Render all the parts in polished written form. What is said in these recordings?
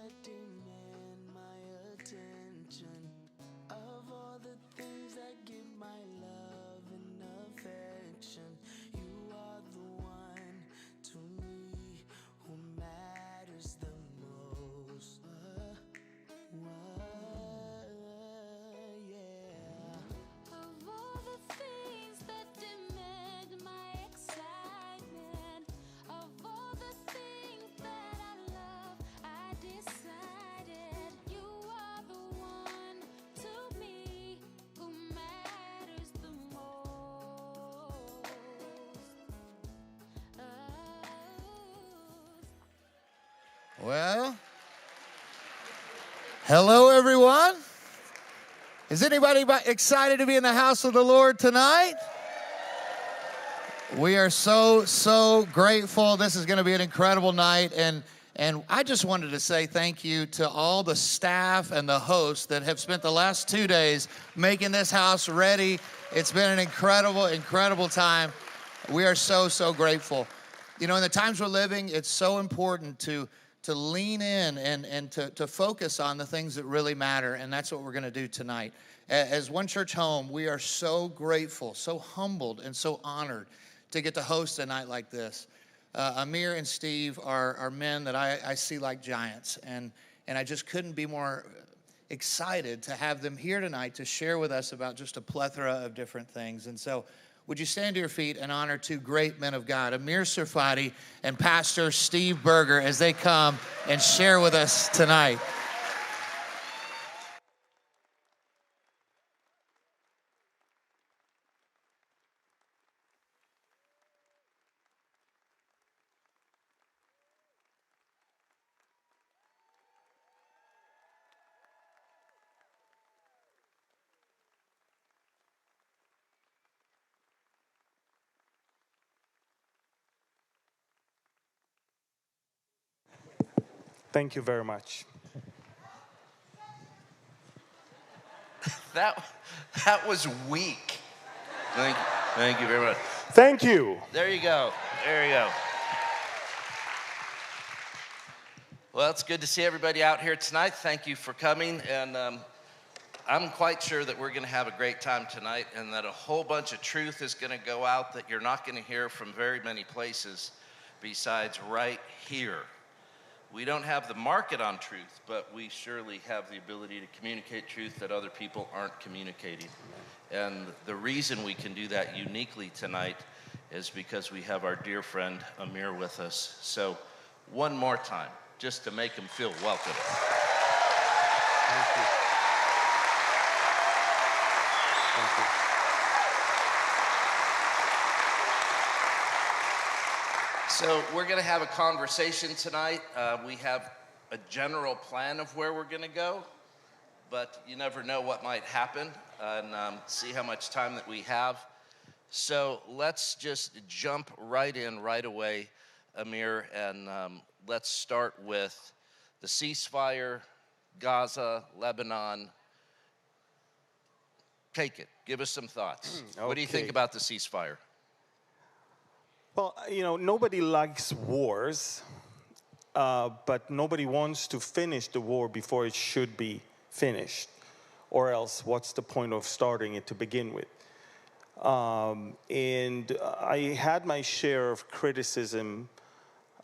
that demand my attention. Of all the things that give my love and affection, you are the one to me who matters the most. Yeah. Of all the things that demand my excitement, of all the things that I love, I decided you are the one to me who matters the most. Well, hello everyone. Is anybody excited to be in the house of the Lord tonight? We are so grateful. This is going to be an incredible night, and I just wanted to say thank you to all the staff and the hosts that have spent the last 2 days making this house ready. It's been an incredible time. We are so grateful. You know, in the times we're living, it's so important to lean in and to focus on the things that really matter, and that's what we're going to do tonight. As One Church Home, we are so grateful, so humbled, and so honored to get to host a night like this. Amir and Steve are men that I see like giants, and I just couldn't be more excited to have them here tonight to share with us about just a plethora of different things. And so, would you stand to your feet and honor two great men of God, Amir Surfati and Pastor Steve Berger, as they come and share with us tonight. Thank you very much. That was weak. Thank you very much. Thank you. There you go. Well, it's good to see everybody out here tonight. Thank you for coming, and I'm quite sure that we're going to have a great time tonight, and that a whole bunch of truth is going to go out that you're not going to hear from very many places besides right here. We don't have the market on truth, but we surely have the ability to communicate truth that other people aren't communicating. And the reason we can do that uniquely tonight is because we have our dear friend Amir with us. So one more time, just to make him feel welcome. Thank you. Thank you. So we're going to have a conversation tonight. We have a general plan of where we're going to go, but you never know what might happen, and see how much time that we have. So let's just jump right in right away, Amir, and let's start with the ceasefire, Gaza, Lebanon. Take it. Give us some thoughts. Okay. What do you think about the ceasefire? Well, you know, nobody likes wars, but nobody wants to finish the war before it should be finished. Or else, what's the point of starting it to begin with? And I had my share of criticism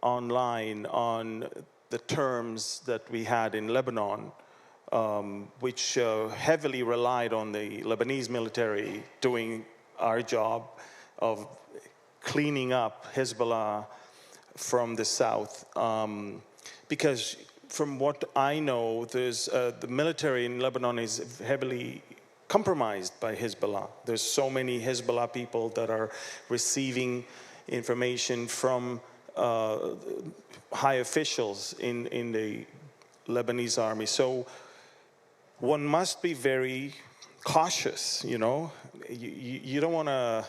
online on the terms that we had in Lebanon, which heavily relied on the Lebanese military doing our job of cleaning up Hezbollah from the south. Because from what I know, there's the military in Lebanon is heavily compromised by Hezbollah. There's so many Hezbollah people that are receiving information from high officials in the Lebanese army. So one must be very cautious, you know. You don't want to,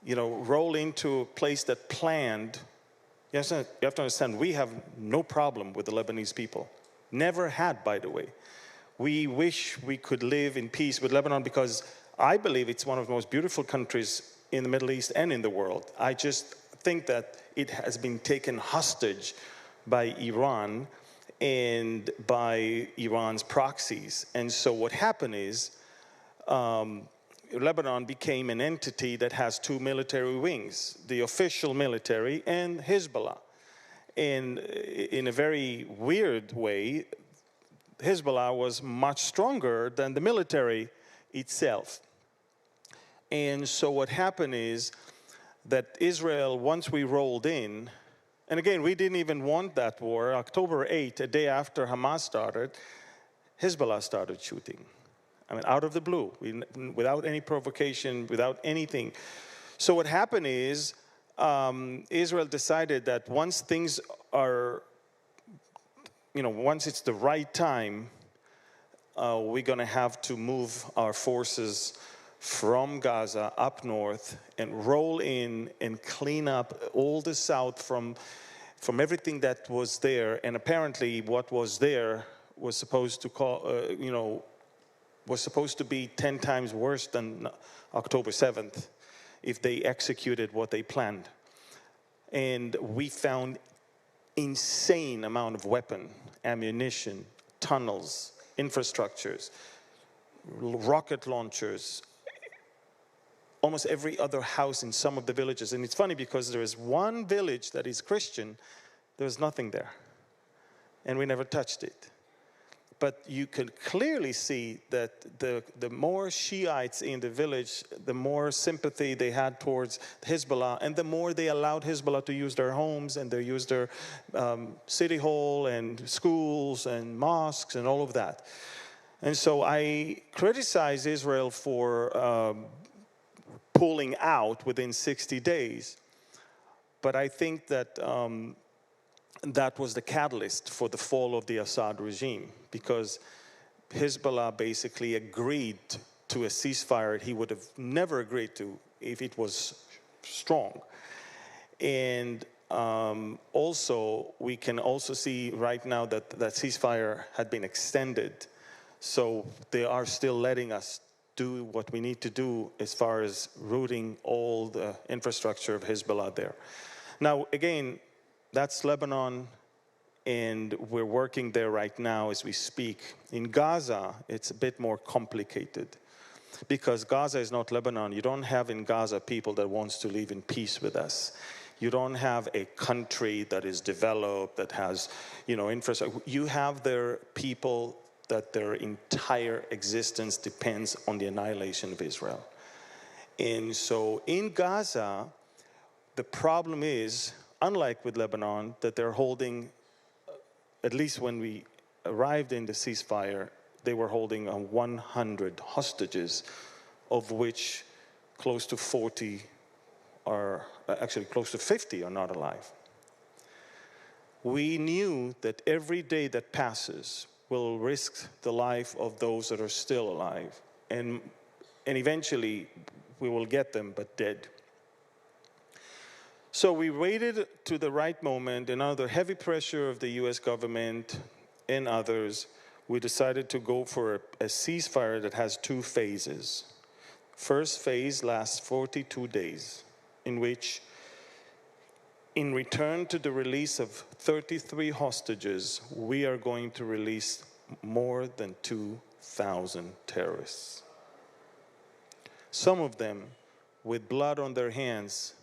you know, roll into a place that planned. You have to understand, we have no problem with the Lebanese people. Never had, by the way. We wish we could live in peace with Lebanon because I believe it's one of the most beautiful countries in the Middle East and in the world. I just think that it has been taken hostage by Iran, and by Iran's proxies. And so what happened is Lebanon became an entity that has two military wings, the official military and Hezbollah. And in a very weird way, Hezbollah was much stronger than the military itself. And so what happened is that Israel, once we rolled in, and again, we didn't even want that war. October 8th, a day after Hamas started, Hezbollah started shooting. I mean, out of the blue, without any provocation, without anything. So what happened is Israel decided that once things are, once it's the right time, we're going to have to move our forces from Gaza up north and roll in and clean up all the south from everything that was there. And apparently what was there was supposed to was supposed to be 10 times worse than October 7th if they executed what they planned. And we found insane amount of weapon, ammunition, tunnels, infrastructures, rocket launchers, almost every other house in some of the villages. And it's funny because there is one village that is Christian, there was nothing there. And we never touched it. But you can clearly see that the more Shiites in the village, the more sympathy they had towards Hezbollah, and the more they allowed Hezbollah to use their homes, and they used their city hall and schools and mosques and all of that. And so I criticize Israel for pulling out within 60 days. But I think that that was the catalyst for the fall of the Assad regime, because Hezbollah basically agreed to a ceasefire he would have never agreed to if it was strong. And also, we can also see right now that that ceasefire had been extended. So they are still letting us do what we need to do as far as routing all the infrastructure of Hezbollah there. Now, again, that's Lebanon, and we're working there right now as we speak. In Gaza, it's a bit more complicated, because Gaza is not Lebanon. You don't have in Gaza people that wants to live in peace with us. You don't have a country that is developed, that has, infrastructure. You have their people that their entire existence depends on the annihilation of Israel. And so in Gaza, the problem is, unlike with Lebanon, that they're holding, at least when we arrived in the ceasefire, they were holding 100 hostages, of which close to 40 are, actually close to 50 are not alive. We knew that every day that passes will risk the life of those that are still alive. And eventually we will get them, but dead. So we waited to the right moment, and under heavy pressure of the US government and others, we decided to go for a ceasefire that has two phases. First phase lasts 42 days, in which, in return to the release of 33 hostages, we are going to release more than 2,000 terrorists. Some of them with blood on their hands,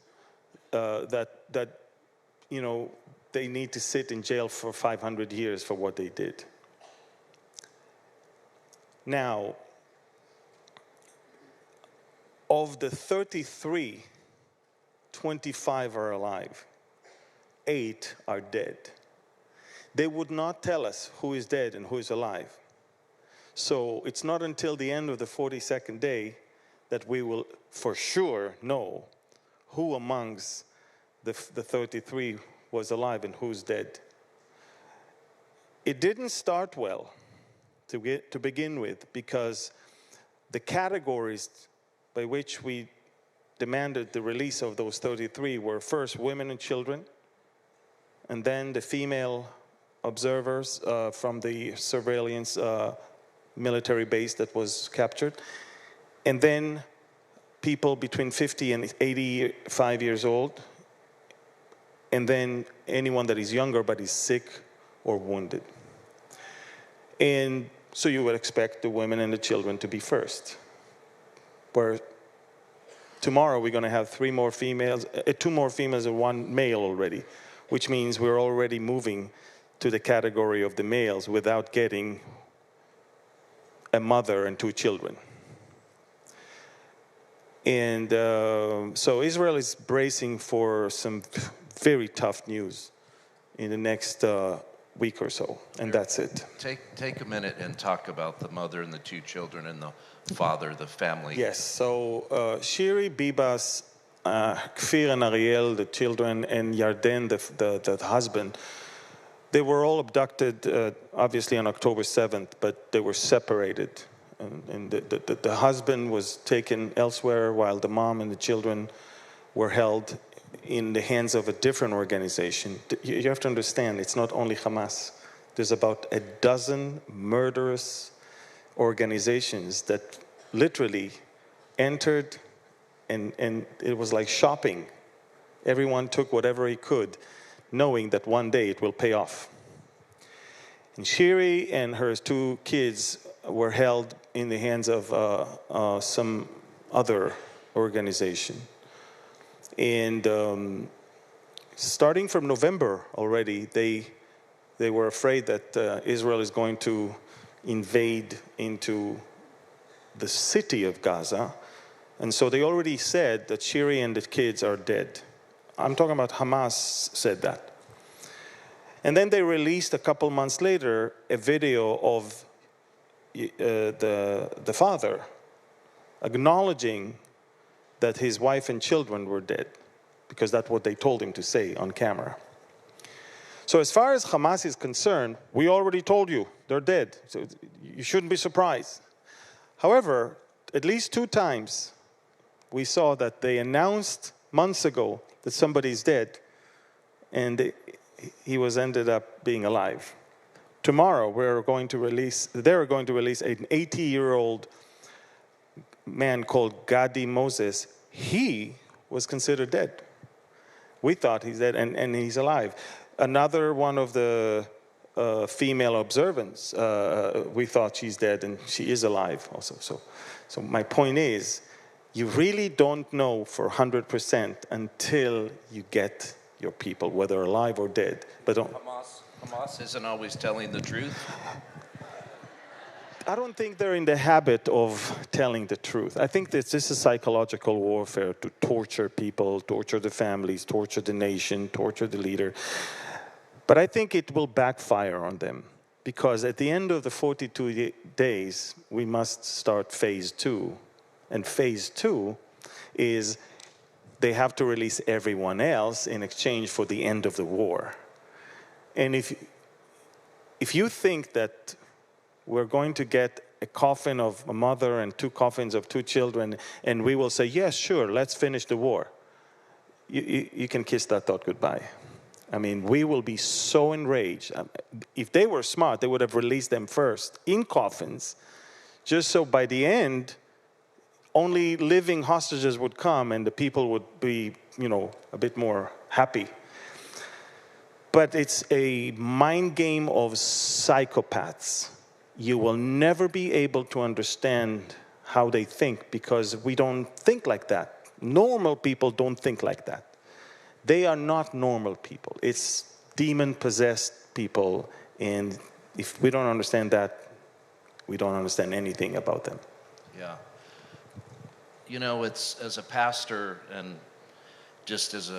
they need to sit in jail for 500 years for what they did. Now, of the 33, 25 are alive. 8 are dead. They would not tell us who is dead and who is alive. So it's not until the end of the 42nd day that we will for sure know who amongst the 33 was alive and who's dead. It didn't start well to begin with, because the categories by which we demanded the release of those 33 were first women and children, and then the female observers from the surveillance military base that was captured, and then people between 50 and 85 years old, and then anyone that is younger but is sick or wounded. And so you would expect the women and the children to be first. Where tomorrow we're going to have 2 more females and 1 male already, which means we're already moving to the category of the males without getting a mother and 2 children. And so Israel is bracing for some very tough news in the next week or so, and that's it. Take a minute and talk about the mother and the 2 children and the father, the family. Yes, so Shiri, Bibas, Kfir and Ariel, the children, and Yarden, the husband, they were all abducted, obviously on October 7th, but they were separated. And the husband was taken elsewhere while the mom and the children were held in the hands of a different organization. You have to understand, it's not only Hamas. There's about a dozen murderous organizations that literally entered, and it was like shopping. Everyone took whatever he could, knowing that one day it will pay off. And Shiri and her 2 kids were held in the hands of some other organization. And starting from November already, they were afraid that Israel is going to invade into the city of Gaza. And so they already said that Shiri and the kids are dead. I'm talking about Hamas said that. And then they released a couple months later a video of the father acknowledging that his wife and children were dead, because that's what they told him to say on camera. So as far as Hamas is concerned, we already told you they're dead, so you shouldn't be surprised. However, at least 2 times we saw that they announced months ago that somebody's dead, and he was ended up being alive. Tomorrow they're going to release an 80-year-old man called Gadi Moses. He was considered dead. We thought he's dead, and he's alive. Another one of the female observants, we thought she's dead, and she is alive also. So my point is, you really don't know for 100% until you get your people, whether alive or dead. But Hamas isn't always telling the truth. I don't think they're in the habit of telling the truth. I think that this is psychological warfare, to torture people, torture the families, torture the nation, torture the leader. But I think it will backfire on them, because at the end of the 42 days, we must start phase 2. And phase 2 is they have to release everyone else in exchange for the end of the war. And if you think that we're going to get a coffin of a mother and 2 coffins of 2 children, and we will say, yes, sure, let's finish the war, you can kiss that thought goodbye. I mean, we will be so enraged. If they were smart, they would have released them first in coffins, just so by the end, only living hostages would come and the people would be, a bit more happy. But it's a mind game of psychopaths. You will never be able to understand how they think, because we don't think like that. Normal people don't think like that. They are not normal people. It's demon-possessed people, and if we don't understand that, we don't understand anything about them. Yeah. It's as a pastor and just as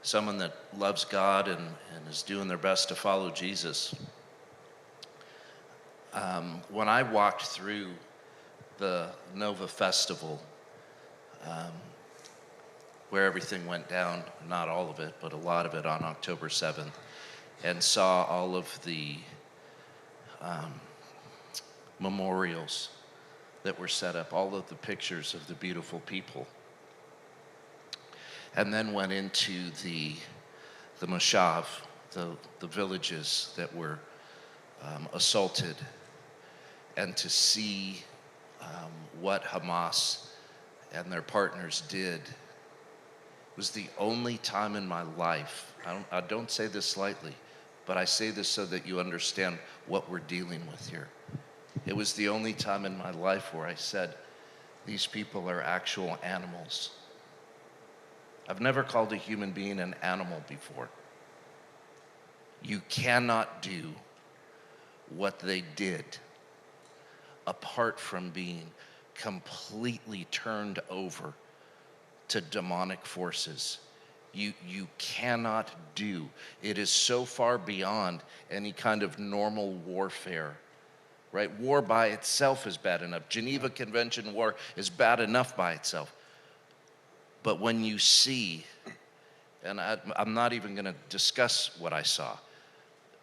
someone that loves God and is doing their best to follow Jesus. When I walked through the Nova Festival, where everything went down, not all of it, but a lot of it on October 7th, and saw all of the memorials that were set up, all of the pictures of the beautiful people, and then went into the Moshav, the villages that were assaulted, and to see what Hamas and their partners did was the only time in my life, I don't say this lightly, but I say this so that you understand what we're dealing with here. It was the only time in my life where I said, these people are actual animals. I've never called a human being an animal before. You cannot do what they did apart from being completely turned over to demonic forces. You cannot do. It is so far beyond any kind of normal warfare, right? War by itself is bad enough. Geneva Convention war is bad enough by itself. But when you see, and I'm not even going to discuss what I saw,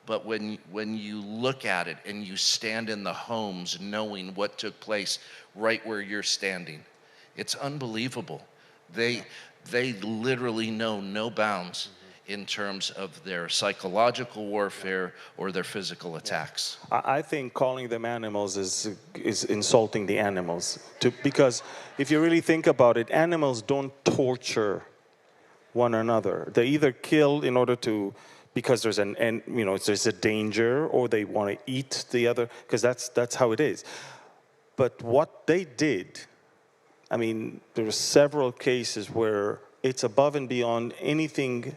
but when you look at it and you stand in the homes knowing what took place right where you're standing, it's unbelievable. They literally know no bounds in terms of their psychological warfare or their physical attacks. I think calling them animals is insulting the animals. Because if you really think about it, animals don't torture one another. They either kill in order to, because there's there's a danger, or they want to eat the other, because that's how it is. But what they did, I mean, there were several cases where it's above and beyond anything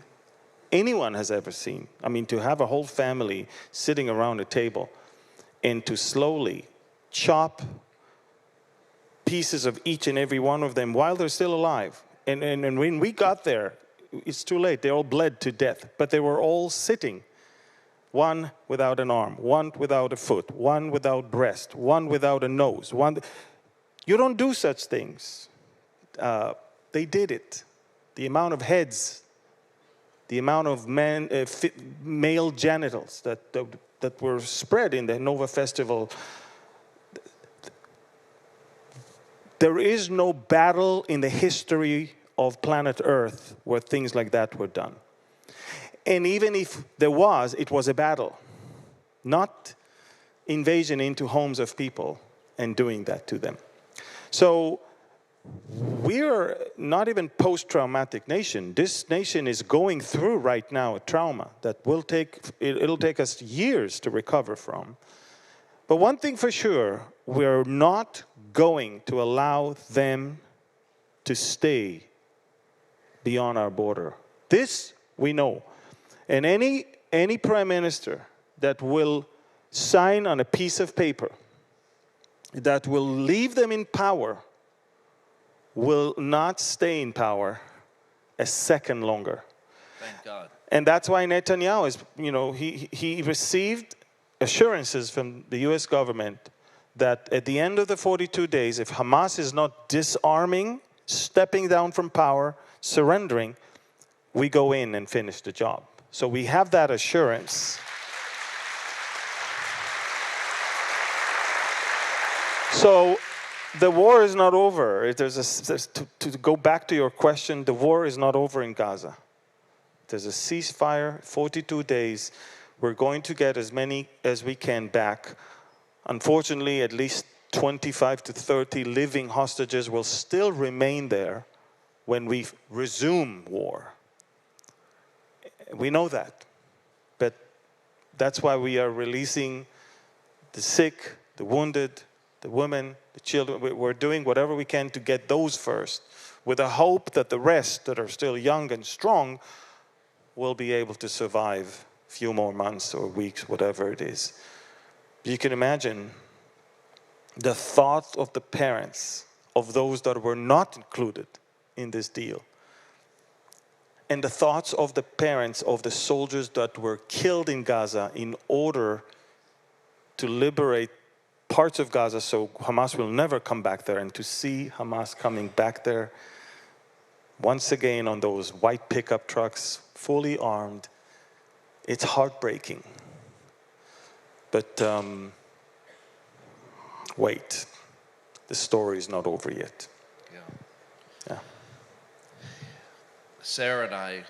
anyone has ever seen. I mean, to have a whole family sitting around a table and to slowly chop pieces of each and every one of them while they're still alive. And when we got there, it's too late. They all bled to death. But they were all sitting. One without an arm, one without a foot, one without breast, one without a nose. You don't do such things. They did it. The amount of heads, the amount of male genitals that were spread in the Nova Festival. There is no battle in the history of planet Earth where things like that were done. And even if there was, it was a battle, not invasion into homes of people and doing that to them. So we're not even post-traumatic nation. This nation is going through right now a trauma that it'll take us years to recover from. But one thing for sure, we're not going to allow them to stay beyond our border. This we know. And any prime minister that will sign on a piece of paper that will leave them in power will not stay in power a second longer. Thank God. And that's why Netanyahu is, he received assurances from the U.S. government that at the end of the 42 days, if Hamas is not disarming, stepping down from power, surrendering, we go in and finish the job. So we have that assurance. So the war is not over. To go back to your question, the war is not over in Gaza. There's a ceasefire, 42 days. We're going to get as many as we can back. Unfortunately, at least 25 to 30 living hostages will still remain there when we resume war. We know that. But that's why we are releasing the sick, the wounded, the women, the children. We're doing whatever we can to get those first, with the hope that the rest that are still young and strong will be able to survive a few more months or weeks, whatever it is. You can imagine the thought of the parents of those that were not included in this deal, and the thoughts of the parents of the soldiers that were killed in Gaza in order to liberate parts of Gaza so Hamas will never come back there, and to see Hamas coming back there once again on those white pickup trucks, fully armed. It's heartbreaking. But wait, the story is not over yet. Yeah. Sarah and I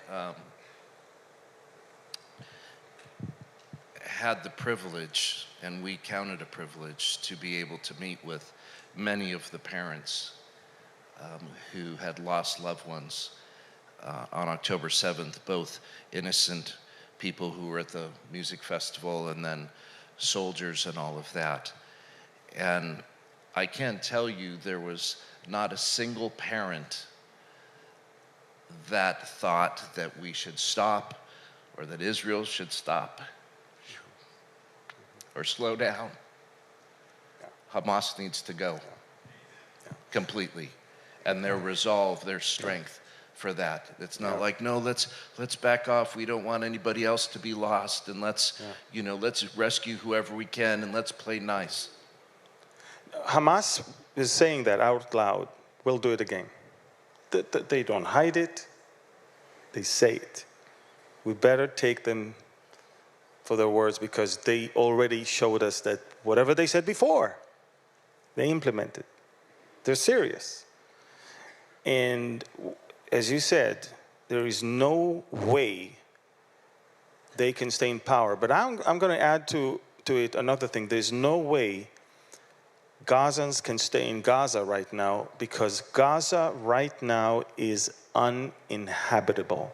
had the privilege, and we counted a privilege, to be able to meet with many of the parents who had lost loved ones on October 7th, both innocent people who were at the music festival, and then soldiers and all of that. And I can't tell you, there was not a single parent that thought that we should stop, or that Israel should stop or slow down. Hamas needs to go completely. And their resolve, their strength for that. It's not like, no, let's back off. We don't want anybody else to be lost, and let's rescue whoever we can, and let's play nice. Hamas is saying that out loud. We'll do it again. They don't hide it. They say it. We better take them for their words, because they already showed us that whatever they said before, they implemented. They're serious. And as you said, there is no way they can stay in power. But I'm going to add to it another thing. There's no way Gazans can stay in Gaza right now, because Gaza right now is uninhabitable.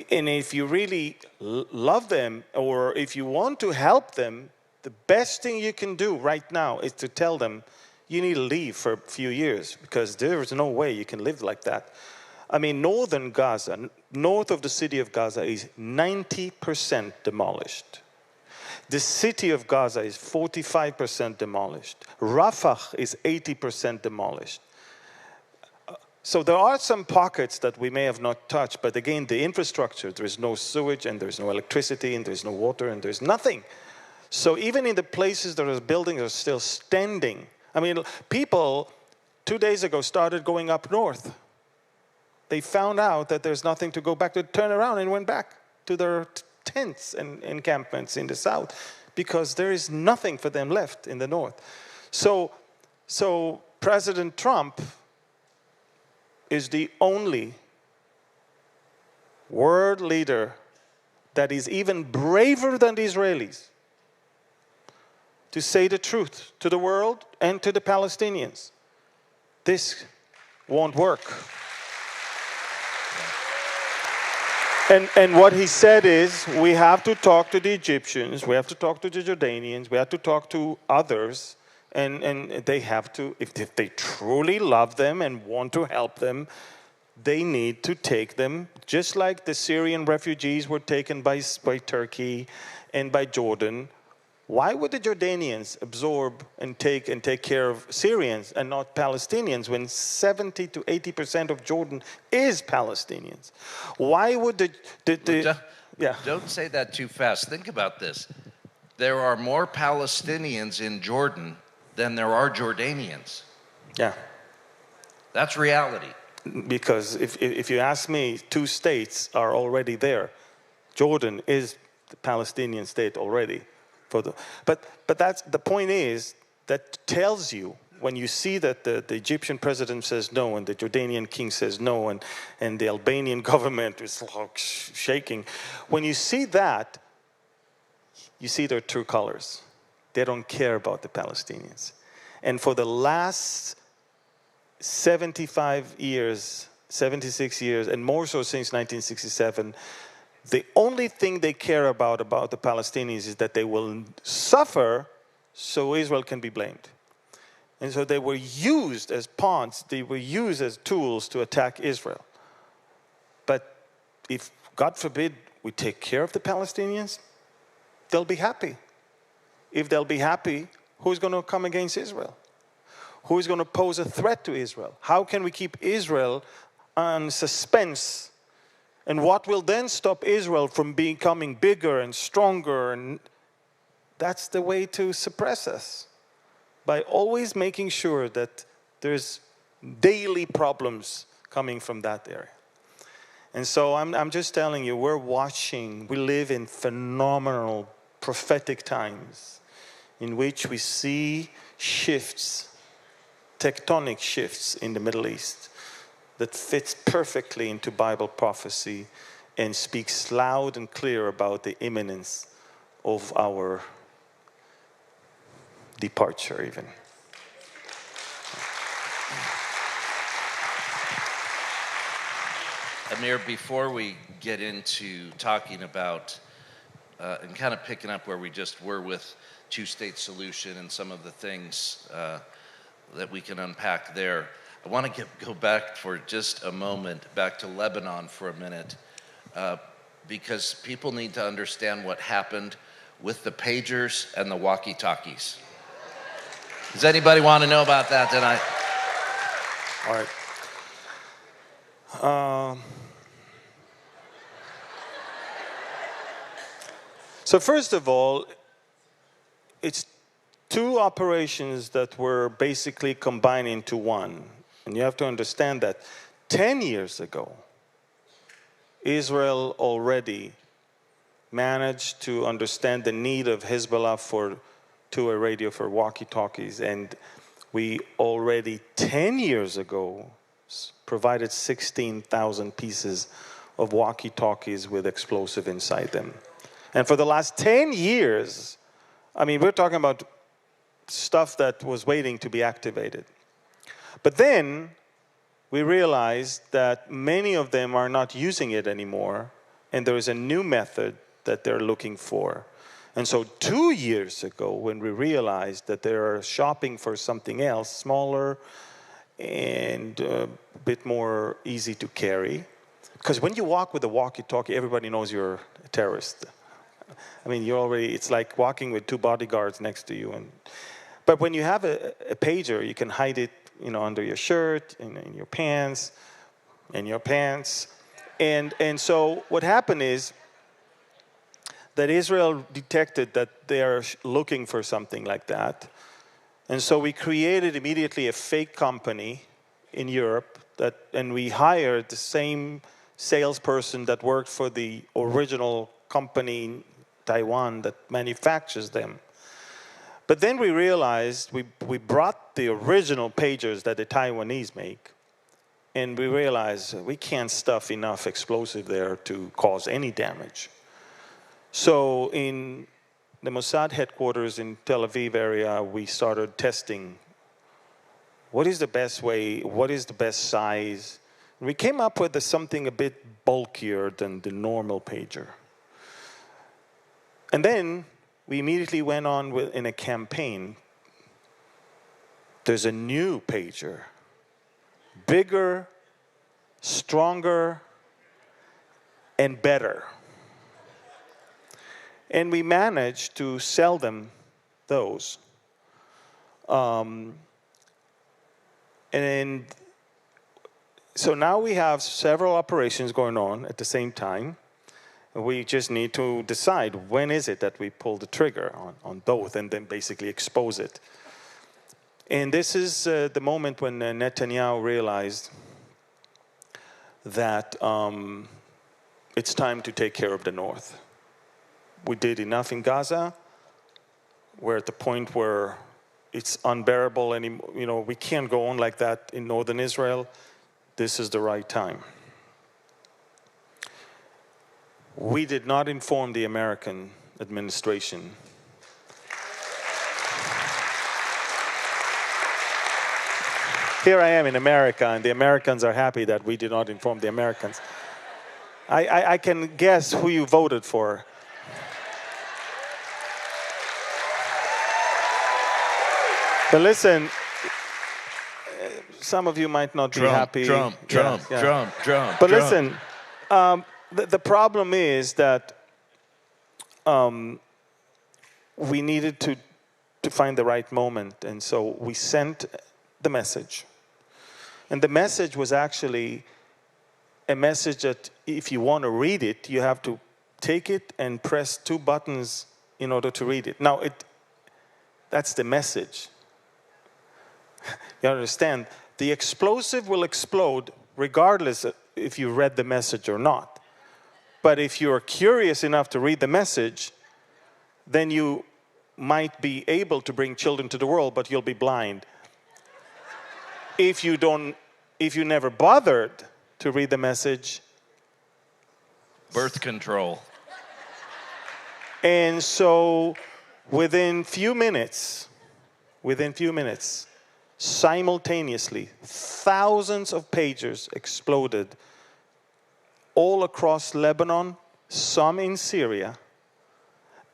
And if you really love them, or if you want to help them, the best thing you can do right now is to tell them you need to leave for a few years, because there is no way you can live like that. I mean, northern Gaza, north of the city of Gaza, is 90% demolished. The city of Gaza is 45% demolished. Rafah is 80% demolished. So there are some pockets that we may have not touched, but again, the infrastructure, there is no sewage, and there's no electricity, and there's no water, and there's nothing. So even in the places that are buildings are still standing. I mean, people 2 days ago started going up north. They found out that there's nothing to go back to, turn around and went back to their tents and encampments in the south, because there is nothing for them left in the north. So President Trump is the only world leader that is even braver than the Israelis to say the truth to the world and to the Palestinians. This won't work. And what he said is, we have to talk to the Egyptians, we have to talk to the Jordanians, we have to talk to others, and they have to, if they truly love them and want to help them, they need to take them, just like the Syrian refugees were taken by Turkey and by Jordan. Why would the Jordanians absorb and take care of Syrians and not Palestinians, when 70 to 80% of Jordan is Palestinians? Why would Don't say that too fast. Think about this. There are more Palestinians in Jordan than there are Jordanians. Yeah. That's reality. Because if you ask me, 2 states are already there. Jordan is the Palestinian state already. But that's the point is, that tells you, when you see that the Egyptian president says no, and the Jordanian king says no, and the Albanian government is shaking, when you see that, you see their true colors. They don't care about the Palestinians. And for the last 75 years, 76 years, and more so since 1967, the only thing they care about the Palestinians is that they will suffer so Israel can be blamed. And so they were used as pawns, they were used as tools to attack Israel. But if, God forbid, we take care of the Palestinians, they'll be happy. If they'll be happy, who's going to come against Israel? Who is going to pose a threat to Israel? How can we keep Israel on suspense? And what will then stop Israel from becoming bigger and stronger? And that's the way to suppress us, by always making sure that there's daily problems coming from that area. And so I'm just telling you, we're watching, we live in phenomenal prophetic times in which we see shifts, tectonic shifts in the Middle East that fits perfectly into Bible prophecy and speaks loud and clear about the imminence of our departure even. Amir, before we get into talking about and kind of picking up where we just were with two-state solution and some of the things that we can unpack there. I want to go back for just a moment, back to Lebanon for a minute, because people need to understand what happened with the pagers and the walkie-talkies. Does anybody want to know about that tonight? All right. So first of all, it's two operations that were basically combined into one. And you have to understand that 10 years ago, Israel already managed to understand the need of Hezbollah for two-way radio for walkie-talkies. And we already 10 years ago provided 16,000 pieces of walkie-talkies with explosive inside them. And for the last 10 years, I mean, we're talking about stuff that was waiting to be activated. But then we realized that many of them are not using it anymore, and there is a new method that they're looking for. And so 2 years ago, when we realized that they're shopping for something else, smaller and a bit more easy to carry, because when you walk with a walkie-talkie, everybody knows you're a terrorist. I mean, it's like walking with two bodyguards next to you. But when you have a pager, you can hide it, under your shirt, in your pants, And so what happened is that Israel detected that they are looking for something like that. And so we created immediately a fake company in Europe and we hired the same salesperson that worked for the original company in Taiwan that manufactures them. But then we realized we brought the original pagers that the Taiwanese make, and we realized we can't stuff enough explosive there to cause any damage. So in the Mossad headquarters in Tel Aviv area, we started testing what is the best way, what is the best size. And we came up with something a bit bulkier than the normal pager. And then we immediately went on in a campaign. There's a new pager, bigger, stronger, and better. And we managed to sell them those. And so now we have several operations going on at the same time. We just need to decide when is it that we pull the trigger on both and then basically expose it. And this is the moment when Netanyahu realized that it's time to take care of the north. We did enough in Gaza. We're at the point where it's unbearable anymore. We can't go on like that in northern Israel. This is the right time. We did not inform the American administration. Here I am in America, and the Americans are happy that we did not inform the Americans. I can guess who you voted for. But listen, some of you might not be happy. Trump. But listen, the problem is that we needed to find the right moment. And so we sent the message. And the message was actually a message that if you want to read it, you have to take it and press 2 buttons in order to read it. Now, that's the message. You understand? The explosive will explode regardless if you read the message or not. But if you're curious enough to read the message, then you might be able to bring children to the world, but you'll be blind. If you never bothered to read the message, birth control. And so within few minutes, simultaneously, thousands of pagers exploded all across Lebanon, some in Syria,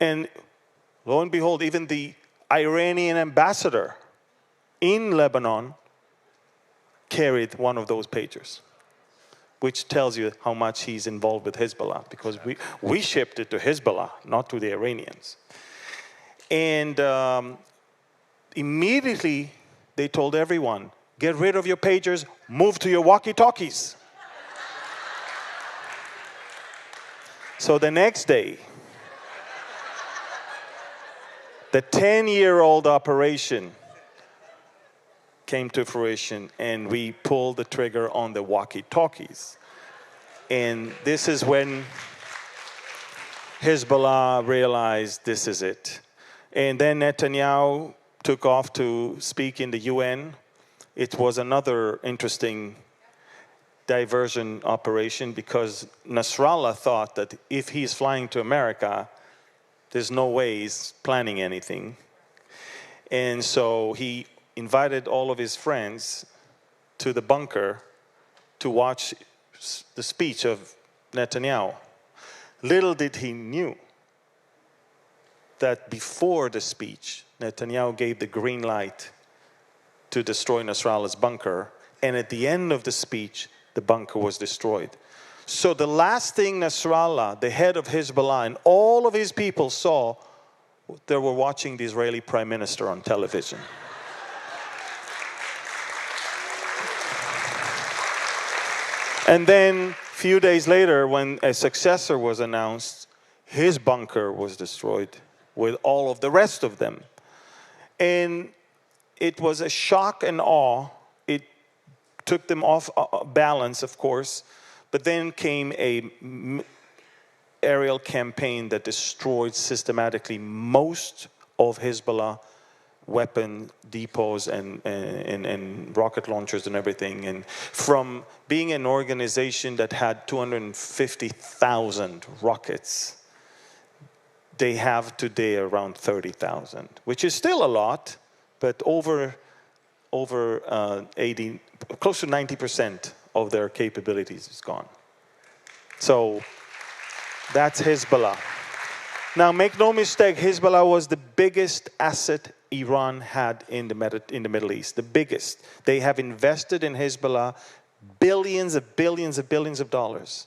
And lo and behold, even the Iranian ambassador in Lebanon carried one of those pagers, which tells you how much he's involved with Hezbollah, because we shipped it to Hezbollah, not to the Iranians. And immediately they told everyone, get rid of your pagers, move to your walkie-talkies. So the next day, the 10-year-old operation came to fruition, and we pulled the trigger on the walkie-talkies. And this is when Hezbollah realized this is it. And then Netanyahu took off to speak in the UN. It was another interesting diversion operation, because Nasrallah thought that if he's flying to America, there's no way he's planning anything. And so he invited all of his friends to the bunker to watch the speech of Netanyahu. Little did he knew that before the speech, Netanyahu gave the green light to destroy Nasrallah's bunker, and at the end of the speech, the bunker was destroyed. So the last thing Nasrallah, the head of Hezbollah, and all of his people saw, they were watching the Israeli prime minister on television. And then a few days later, when a successor was announced, his bunker was destroyed with all of the rest of them. And it was a shock and awe. It took them off balance, of course. But then came a aerial campaign that destroyed systematically most of Hezbollah weapon depots and rocket launchers and everything. And from being an organization that had 250,000 rockets, they have today around 30,000, which is still a lot, but over 80, close to 90% of their capabilities is gone. So that's Hezbollah. Now, make no mistake, Hezbollah was the biggest asset Iran had in the Middle East, the biggest. They have invested in Hezbollah billions of dollars.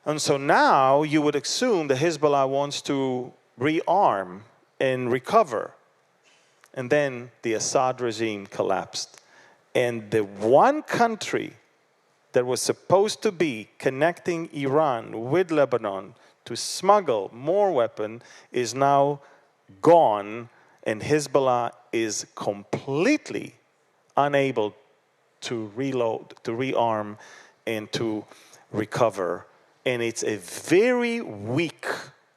And so now you would assume that Hezbollah wants to rearm and recover. And then the Assad regime collapsed. And the one country that was supposed to be connecting Iran with Lebanon to smuggle more weapons is now gone, and Hezbollah is completely unable to reload, to rearm, and to recover. And it's a very weak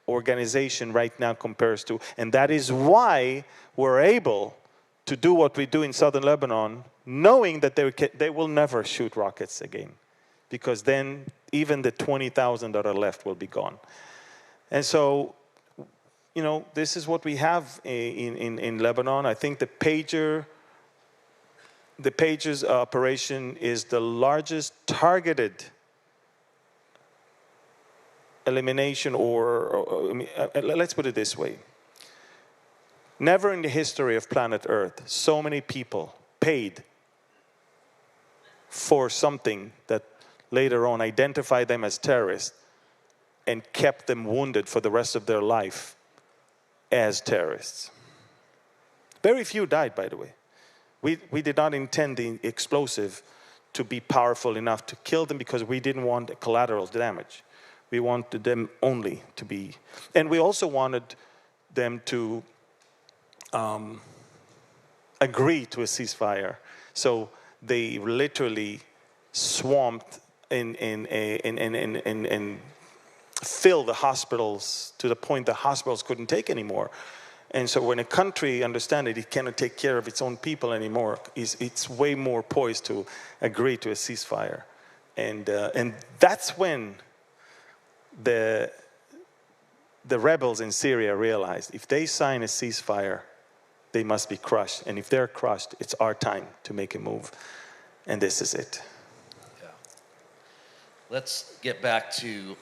organization right now compared to, and that is why we're able to do what we do in southern Lebanon, knowing that they will never shoot rockets again, because then even the 20,000 that are left will be gone. And so, you know, this is what we have in Lebanon. I think the Pager's operation is the largest targeted elimination, let's put it this way. Never in the history of planet Earth so many people paid for something that later on identified them as terrorists and kept them wounded for the rest of their life as terrorists. Very few died, by the way. We did not intend the explosive to be powerful enough to kill them, because we didn't want collateral damage. We wanted them only to be, and we also wanted them to agree to a ceasefire. So they literally swamped and filled the hospitals to the point the hospitals couldn't take anymore. And so when a country understands it cannot take care of its own people anymore, it's way more poised to agree to a ceasefire. And that's when the rebels in Syria realized if they sign a ceasefire, they must be crushed. And if they're crushed, it's our time to make a move. And this is it. Yeah. Let's get back to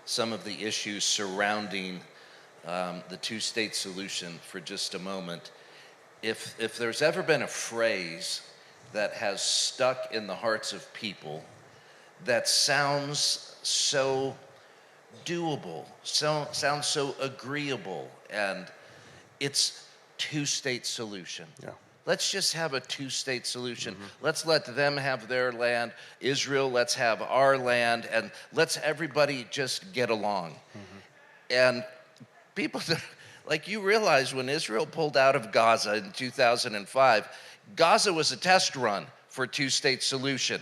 some of the issues surrounding the two-state solution for just a moment. If there's ever been a phrase that has stuck in the hearts of people that sounds so doable, sounds so agreeable, and it's two-state solution. Yeah. Let's just have a two-state solution. Let's let them have their land, Israel, let's have our land, and let's everybody just get along. And people, like, you realize when Israel pulled out of Gaza in 2005, Gaza was a test run for a two-state solution.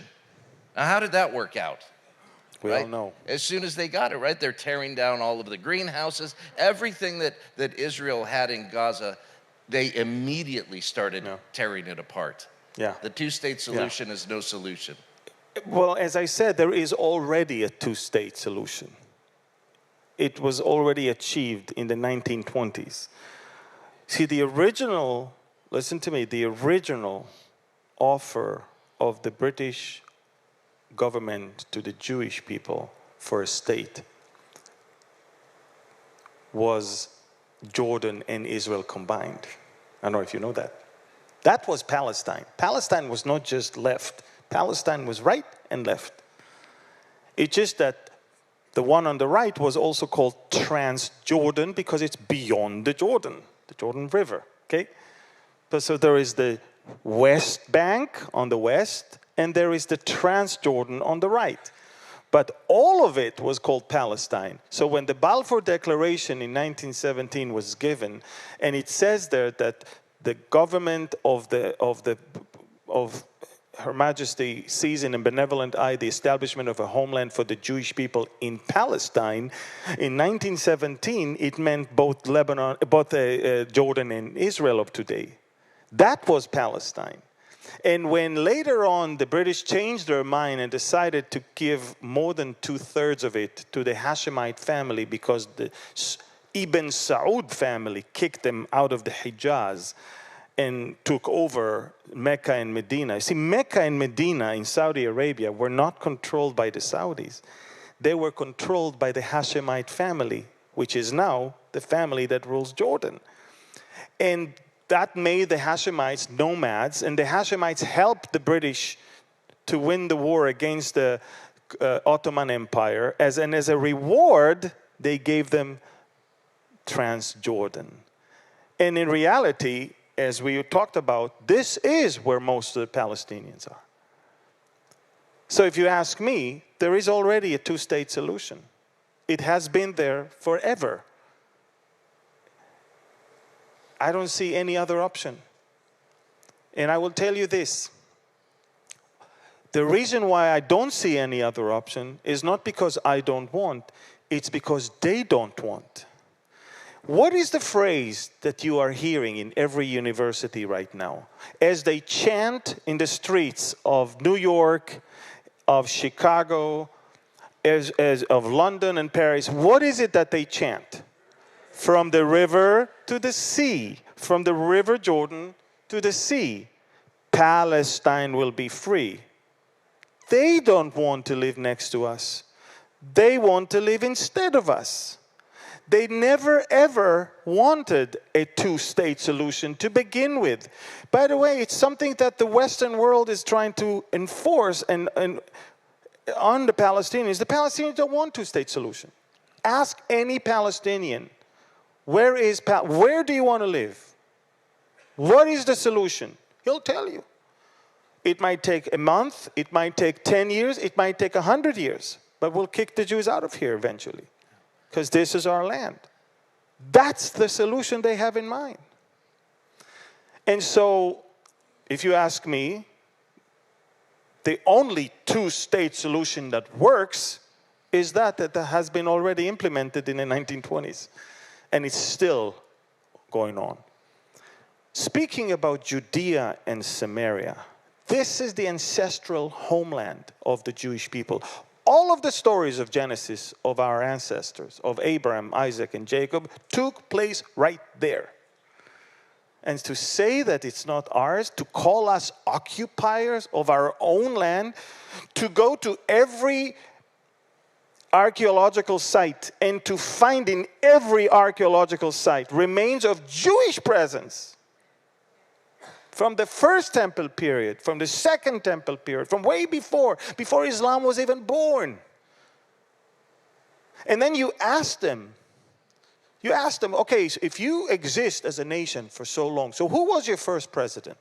Now, how did that work out? We all know. As soon as they got it, right? They're tearing down all of the greenhouses, everything that Israel had in Gaza, they immediately started tearing it apart. Yeah. The two-state solution is no solution. Well, as I said, there is already a two-state solution. It was already achieved in the 1920s. See, the original, listen to me, the original offer of the British government to the Jewish people for a state was Jordan and Israel combined. I don't know if you know that. That was Palestine. Palestine was not just left. Palestine was right and left. It's just that the one on the right was also called Transjordan because it's beyond the Jordan River, okay? So there is the West Bank on the west, and there is the Transjordan on the right. But all of it was called Palestine. So when the Balfour Declaration in 1917 was given, and it says there that the government of Her Majesty sees in a benevolent eye the establishment of a homeland for the Jewish people in Palestine, in 1917 it meant both Jordan and Israel of today. That was Palestine. And when later on the British changed their mind and decided to give more than 2/3 of it to the Hashemite family because the Ibn Saud family kicked them out of the Hijaz and took over Mecca and Medina. See, Mecca and Medina in Saudi Arabia were not controlled by the Saudis. They were controlled by the Hashemite family, which is now the family that rules Jordan. And that made the Hashemites nomads, and the Hashemites helped the British to win the war against the Ottoman Empire. As a reward, they gave them Transjordan. And in reality, as we talked about, this is where most of the Palestinians are. So if you ask me, there is already a two-state solution. It has been there forever. I don't see any other option. And I will tell you this. The reason why I don't see any other option is not because I don't want, it's because they don't want. What is the phrase that you are hearing in every university right now? As they chant in the streets of New York, of Chicago, of London and Paris, what is it that they chant? From the river to the sea, from the river Jordan to the sea, Palestine will be free. They don't want to live next to us. They want to live instead of us. They never ever wanted a two-state solution to begin with. By the way, it's something that the Western world is trying to enforce and on the Palestinians. The Palestinians don't want two-state solution. Ask any Palestinian, where do you want to live? What is the solution? He'll tell you. It might take a month, it might take 10 years, it might take 100 years, but we'll kick the Jews out of here eventually, because this is our land. That's the solution they have in mind. And so, if you ask me, the only two-state solution that works is that has been already implemented in the 1920s. And it's still going on. Speaking about Judea and Samaria, this is the ancestral homeland of the Jewish people. All of the stories of Genesis of our ancestors, of Abraham, Isaac, and Jacob, took place right there. And to say that it's not ours, to call us occupiers of our own land, to go to every archaeological site and to find in every archaeological site remains of Jewish presence from the first temple period, from the second temple period, from way before Islam was even born. And then you ask them, okay, so if you exist as a nation for so long, so who was your first president?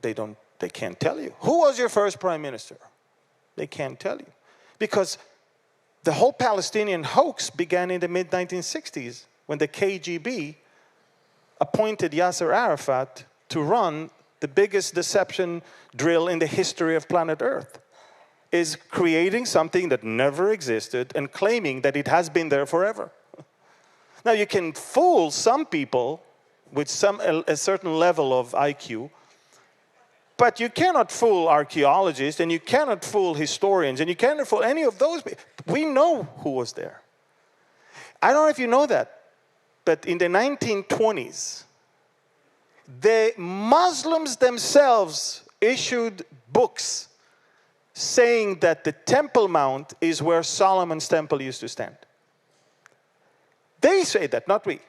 They can't tell you. Who was your first prime minister? They can't tell you. Because the whole Palestinian hoax began in the mid-1960s when the KGB appointed Yasser Arafat to run the biggest deception drill in the history of planet Earth. Is creating something that never existed and claiming that it has been there forever. Now you can fool some people with a certain level of IQ, but you cannot fool archaeologists, and you cannot fool historians, and you cannot fool any of those people. We know who was there. I don't know if you know that, but in the 1920s, the Muslims themselves issued books saying that the Temple Mount is where Solomon's temple used to stand. They say that, not we.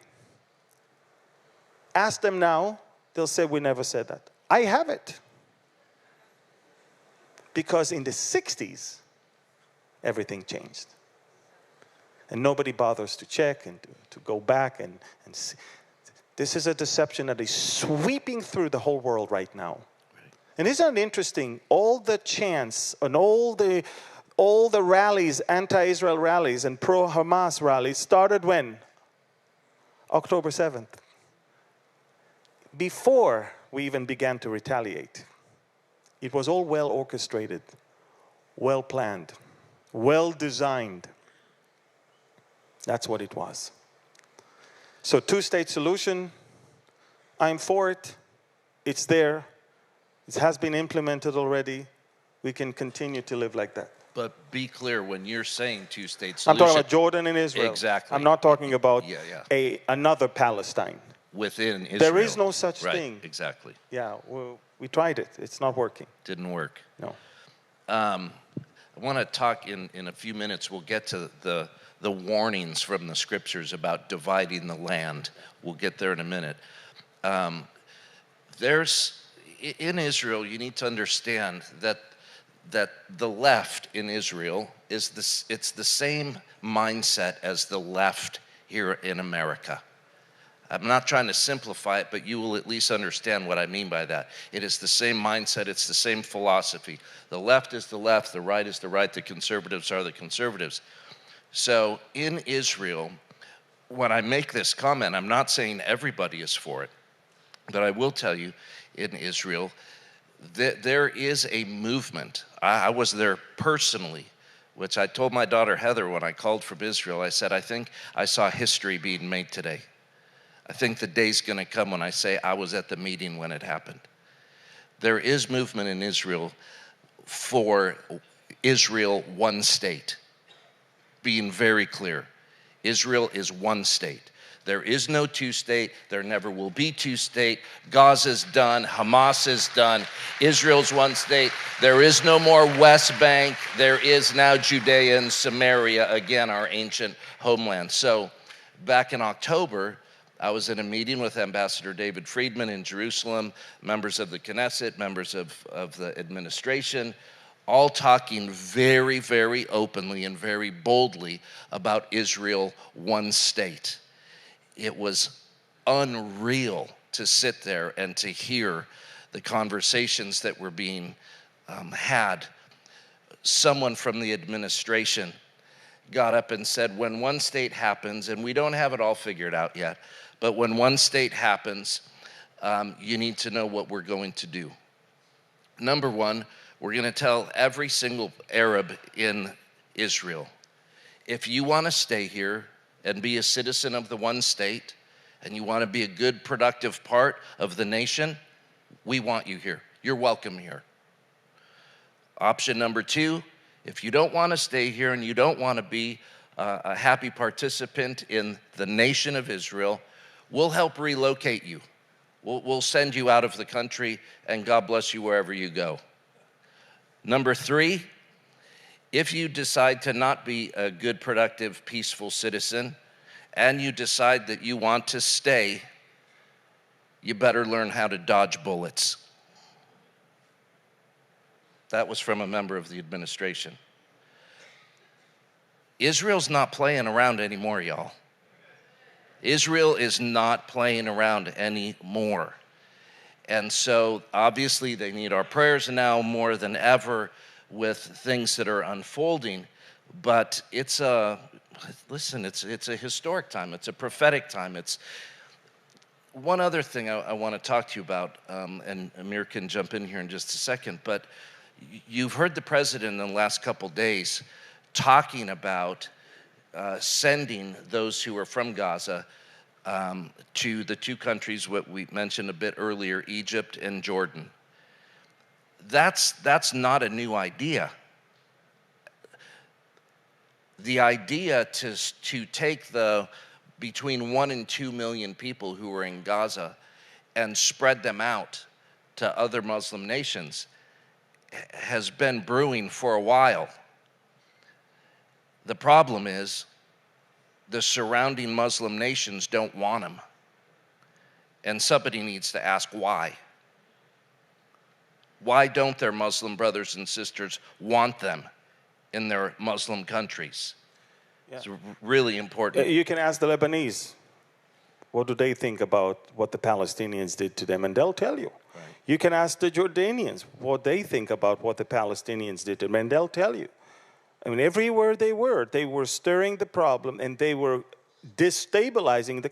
Ask them now, they'll say we never said that. I have it. Because in the 60s, everything changed. And nobody bothers to check and to go back and see. This is a deception that is sweeping through the whole world right now. And isn't it interesting, all the chants and all the rallies, anti-Israel rallies and pro-Hamas rallies started when? October 7th. Before we even began to retaliate. It was all well orchestrated, well planned, well designed. That's what it was. So two-state solution, I'm for it. It's there. It has been implemented already. We can continue to live like that. But be clear, when you're saying two-state I'm solution... talking about Jordan and Israel. Exactly. I'm not talking about another Palestine. Within Israel. There is no such thing. Right, exactly. Yeah, we tried it. It's not working. Didn't work. No. I want to talk in a few minutes. We'll get to the warnings from the scriptures about dividing the land. We'll get there in a minute. In Israel, you need to understand that the left in Israel it's the same mindset as the left here in America. I'm not trying to simplify it, but you will at least understand what I mean by that. It is the same mindset, it's the same philosophy. The left is the left, the right is the right, the conservatives are the conservatives. So in Israel, when I make this comment, I'm not saying everybody is for it, but I will tell you, in Israel, there is a movement. I was there personally, which I told my daughter Heather when I called from Israel. I said, I think I saw history being made today. I think the day's going to come when I say I was at the meeting when it happened. There is movement in Israel for Israel one state. Being very clear, Israel is one state. There is no two-state. There never will be two-state. Gaza's done. Hamas is done. Israel's one state. There is no more West Bank. There is now Judea and Samaria, again, our ancient homeland. So back in October, I was in a meeting with Ambassador David Friedman in Jerusalem, members of the Knesset, members of the administration, all talking very, very openly and very boldly about Israel one state. It was unreal to sit there and to hear the conversations that were being had. Someone from the administration got up and said, when one state happens, and we don't have it all figured out yet, but when one state happens, you need to know what we're going to do. Number one, we're going to tell every single Arab in Israel, if you want to stay here and be a citizen of the one state, and you want to be a good, productive part of the nation, we want you here. You're welcome here. Option number two, if you don't want to stay here and you don't want to be a happy participant in the nation of Israel, we'll help relocate you. We'll send you out of the country, and God bless you wherever you go. Number three, if you decide to not be a good, productive, peaceful citizen, and you decide that you want to stay, you better learn how to dodge bullets. That was from a member of the administration. Israel's not playing around anymore, y'all. Israel is not playing around anymore. And so obviously they need our prayers now more than ever with things that are unfolding. But it's a historic time. It's a prophetic time. It's one other thing I want to talk to you about, and Amir can jump in here in just a second, but you've heard the president in the last couple days talking about sending those who are from Gaza to the two countries what we mentioned a bit earlier, Egypt and Jordan. That's not a new idea. The idea to take the between 1 and 2 million people who are in Gaza and spread them out to other Muslim nations has been brewing for a while. The problem is the surrounding Muslim nations don't want them. And somebody needs to ask why. Why don't their Muslim brothers and sisters want them in their Muslim countries? Yeah. It's really important. You can ask the Lebanese, what do they think about what the Palestinians did to them? And they'll tell you. Right. You can ask the Jordanians what they think about what the Palestinians did to them, and they'll tell you. I mean, everywhere they were stirring the problem, and they were destabilizing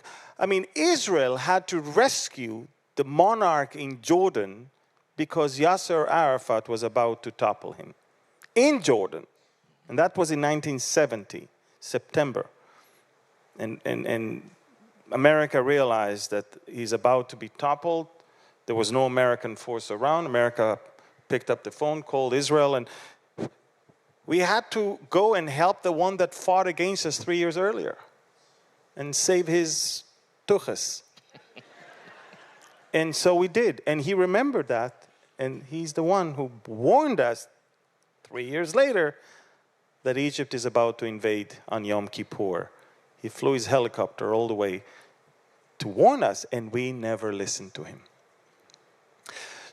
Israel had to rescue the monarch in Jordan because Yasser Arafat was about to topple him in Jordan. And that was in 1970, September. And America realized that he's about to be toppled. There was no American force around. America picked up the phone, called Israel, and we had to go and help the one that fought against us 3 years earlier and save his tuchas. And so we did. And he remembered that. And he's the one who warned us 3 years later that Egypt is about to invade on Yom Kippur. He flew his helicopter all the way to warn us, and we never listened to him.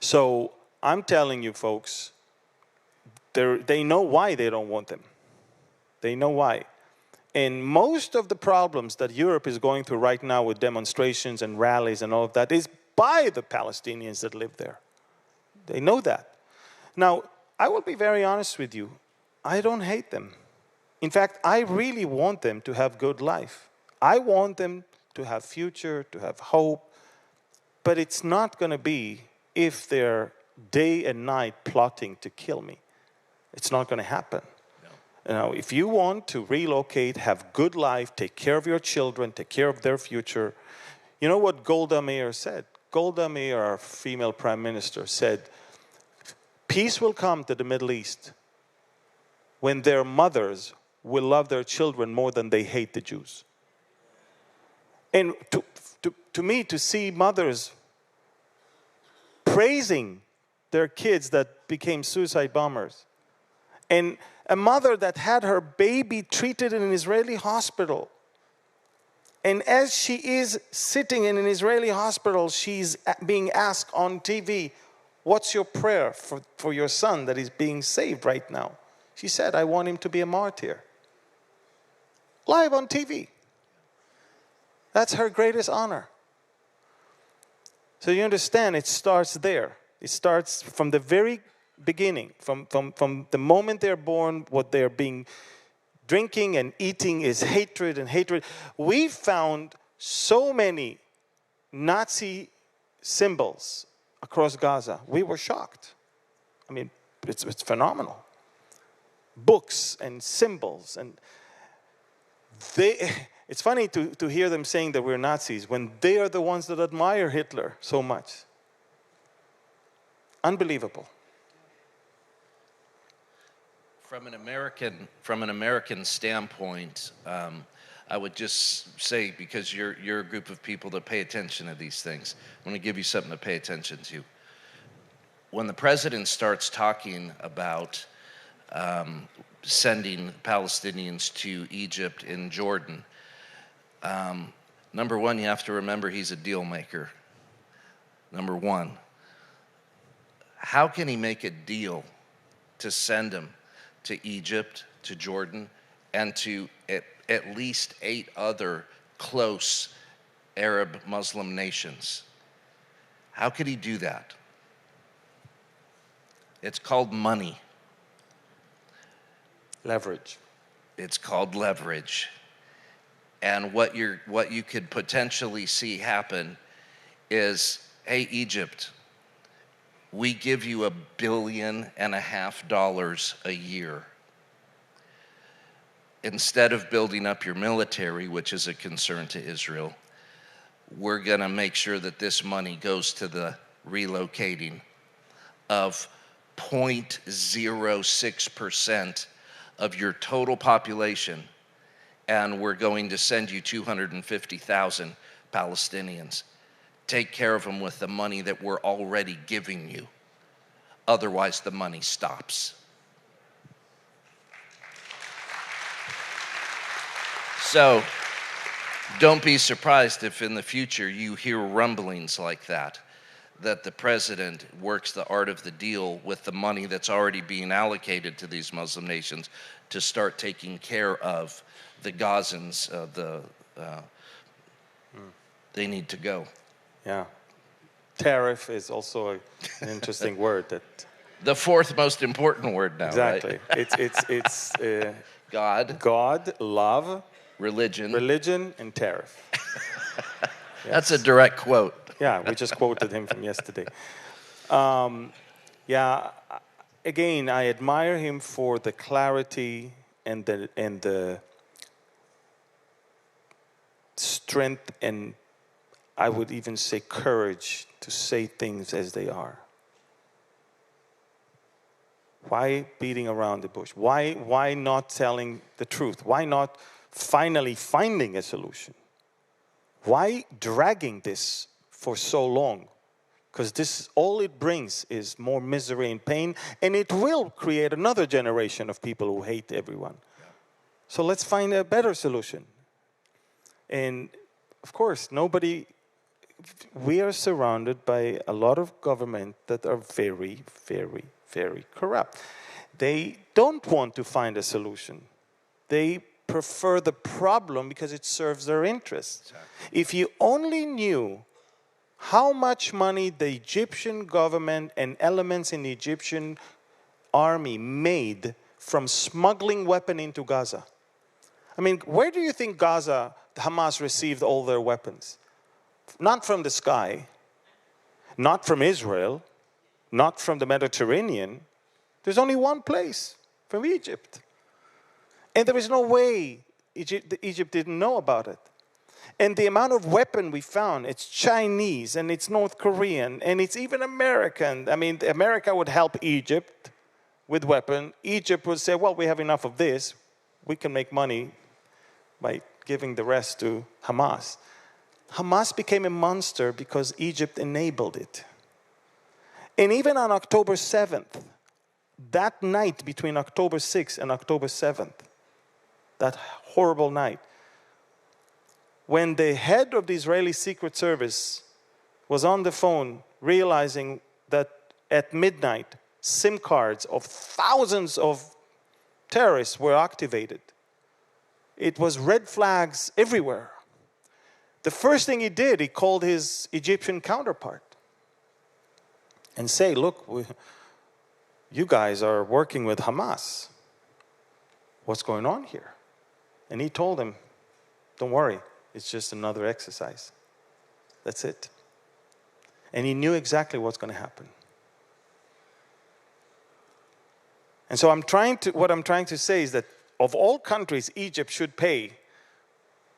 So I'm telling you, folks, they know why they don't want them. They know why. And most of the problems that Europe is going through right now with demonstrations and rallies and all of that is by the Palestinians that live there. They know that. Now, I will be very honest with you. I don't hate them. In fact, I really want them to have good life. I want them to have future, to have hope. But it's not going to be if they're day and night plotting to kill me. It's not going to happen. No. Now, if you want to relocate, have good life, take care of your children, take care of their future, you know what Golda Meir said? Golda Meir, our female prime minister, said, peace will come to the Middle East when their mothers will love their children more than they hate the Jews. And to me, to see mothers praising their kids that became suicide bombers, and a mother that had her baby treated in an Israeli hospital, and as she is sitting in an Israeli hospital, she's being asked on TV, what's your prayer for your son that is being saved right now? She said, I want him to be a martyr. Live on TV. That's her greatest honor. So you understand, it starts there. It starts from the very beginning, from the moment they're born, what they're being drinking and eating is hatred and hatred. We found so many Nazi symbols across Gaza. We were shocked. I mean, it's phenomenal. Books and symbols. And it's funny to hear them saying that we're Nazis when they are the ones that admire Hitler so much. Unbelievable. From an American standpoint, I would just say, because you're a group of people that pay attention to these things, I want to give you something to pay attention to. When the president starts talking about sending Palestinians to Egypt and Jordan. Number one, you have to remember he's a deal maker. Number one, how can he make a deal to send them to Egypt, to Jordan, and to at least 8 other close Arab Muslim nations? How could he do that? It's called money. Leverage. It's called leverage. And what you could potentially see happen is, hey, Egypt, we give you $1.5 billion a year. Instead of building up your military, which is a concern to Israel, we're going to make sure that this money goes to the relocating of 0.06% of your total population, and we're going to send you 250,000 Palestinians. Take care of them with the money that we're already giving you. Otherwise, the money stops. So, don't be surprised if in the future you hear rumblings like that the president works the art of the deal with the money that's already being allocated to these Muslim nations to start taking care of the Gazans. They need to go. Yeah. Tariff is also an interesting word. That the fourth most important word now, exactly. Right? It's God, love, religion, and tariff. Yes. That's a direct quote. Yeah, we just quoted him from yesterday. Again, I admire him for the clarity and the strength, and I would even say courage to say things as they are. Why beating around the bush? Why not telling the truth? Why not finally finding a solution? Why dragging this for so long? Because this, all it brings is more misery and pain, and it will create another generation of people who hate everyone. Yeah. So let's find a better solution. And of course, we are surrounded by a lot of government that are very, very, very corrupt. They don't want to find a solution. They prefer the problem because it serves their interests. Exactly. If you only knew how much money the Egyptian government and elements in the Egyptian army made from smuggling weapons into Gaza. I mean, where do you think Hamas received all their weapons? Not from the sky, not from Israel, not from the Mediterranean. There's only one place, from Egypt. And there is no way Egypt didn't know about it. And the amount of weapon we found, it's Chinese and it's North Korean and it's even American. I mean, America would help Egypt with weapon. Egypt would say, well, we have enough of this. We can make money by giving the rest to Hamas. Hamas became a monster because Egypt enabled it. And even on October 7th, that night between October 6th and October 7th, that horrible night, when the head of the Israeli Secret Service was on the phone realizing that at midnight, SIM cards of thousands of terrorists were activated, it was red flags everywhere. The first thing he did, he called his Egyptian counterpart and say, look, you guys are working with Hamas. What's going on here? And he told him, don't worry, it's just another exercise. That's it. And he knew exactly what's going to happen. And so what I'm trying to say is that of all countries, Egypt should pay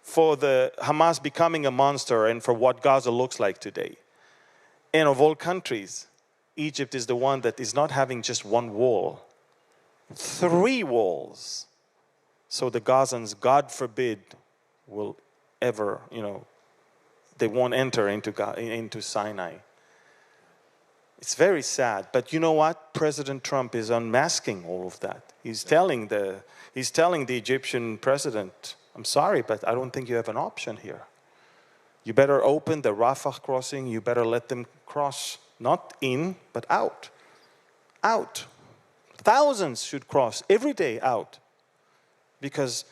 for the Hamas becoming a monster and for what Gaza looks like today. And of all countries, Egypt is the one that is not having just one wall, 3 walls. So the Gazans, God forbid, will ever, they won't enter into Sinai. It's very sad. But you know what? President Trump is unmasking all of that. He's telling the Egyptian president, I'm sorry, but I don't think you have an option here. You better open the Rafah crossing. You better let them cross, not in, but out. Out. Thousands should cross every day out. Because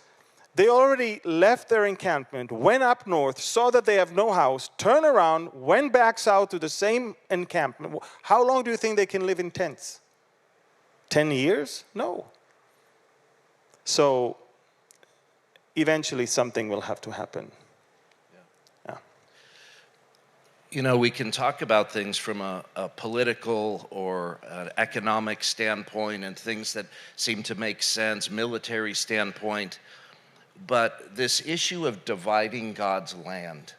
they already left their encampment, went up north, saw that they have no house, turned around, went back south to the same encampment. How long do you think they can live in tents? 10 years? No. So eventually something will have to happen. You know, we can talk about things from a political or an economic standpoint and things that seem to make sense, military standpoint, but this issue of dividing God's land,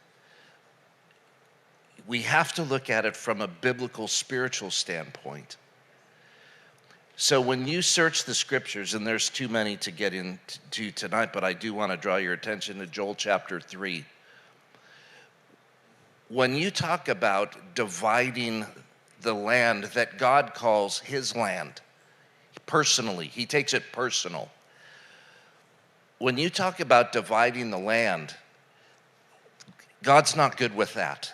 we have to look at it from a biblical, spiritual standpoint. So when you search the scriptures, and there's too many to get into tonight, but I do want to draw your attention to Joel chapter 3. When you talk about dividing the land that God calls his land, personally, he takes it personal. When you talk about dividing the land, God's not good with that.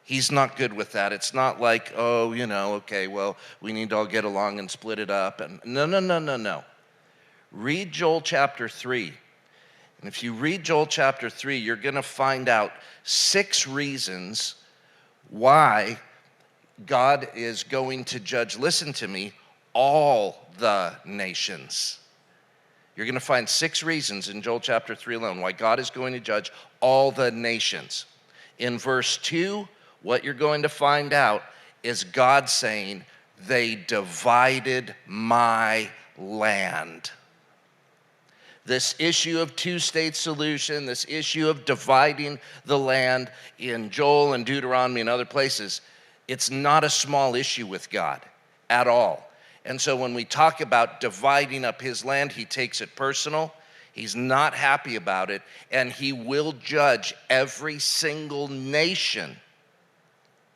He's not good with that. It's not like, oh, you know, okay, well, we need to all get along and split it up. And no. Read Joel chapter 3. And if you read Joel chapter 3, you're going to find out 6 reasons why God is going to judge, listen to me, all the nations. You're going to find 6 reasons in Joel chapter 3 alone why God is going to judge all the nations. In verse 2, what you're going to find out is God saying, they divided my land. This issue of two-state solution, this issue of dividing the land in Joel and Deuteronomy and other places, it's not a small issue with God at all. And so when we talk about dividing up his land, he takes it personal. He's not happy about it, and he will judge every single nation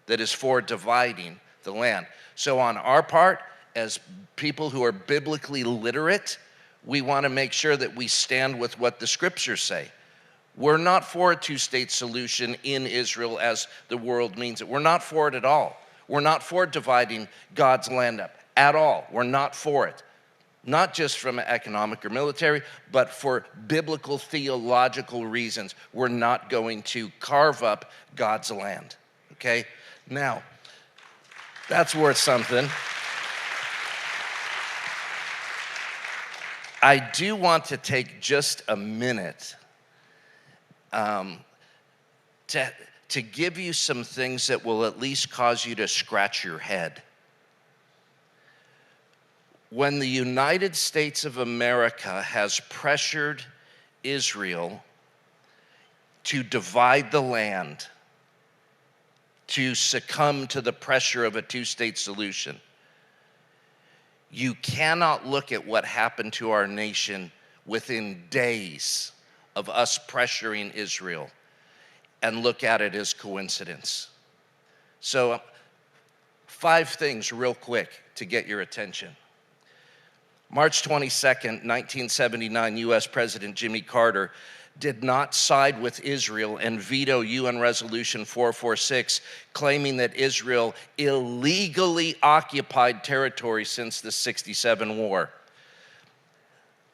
that is for dividing the land. So on our part, as people who are biblically literate, we want to make sure that we stand with what the scriptures say. We're not for a two-state solution in Israel as the world means it. We're not for it at all. We're not for dividing God's land up at all. We're not for it. Not just from economic or military, but for biblical theological reasons. We're not going to carve up God's land, okay? Now, that's worth something. I do want to take just a minute to give you some things that will at least cause you to scratch your head. When the United States of America has pressured Israel to divide the land, to succumb to the pressure of a two-state solution, you cannot look at what happened to our nation within days of us pressuring Israel and look at it as coincidence. So 5 things real quick to get your attention. March 22nd, 1979, U.S. President Jimmy Carter did not side with Israel and veto UN Resolution 446, claiming that Israel illegally occupied territory since the '67 war.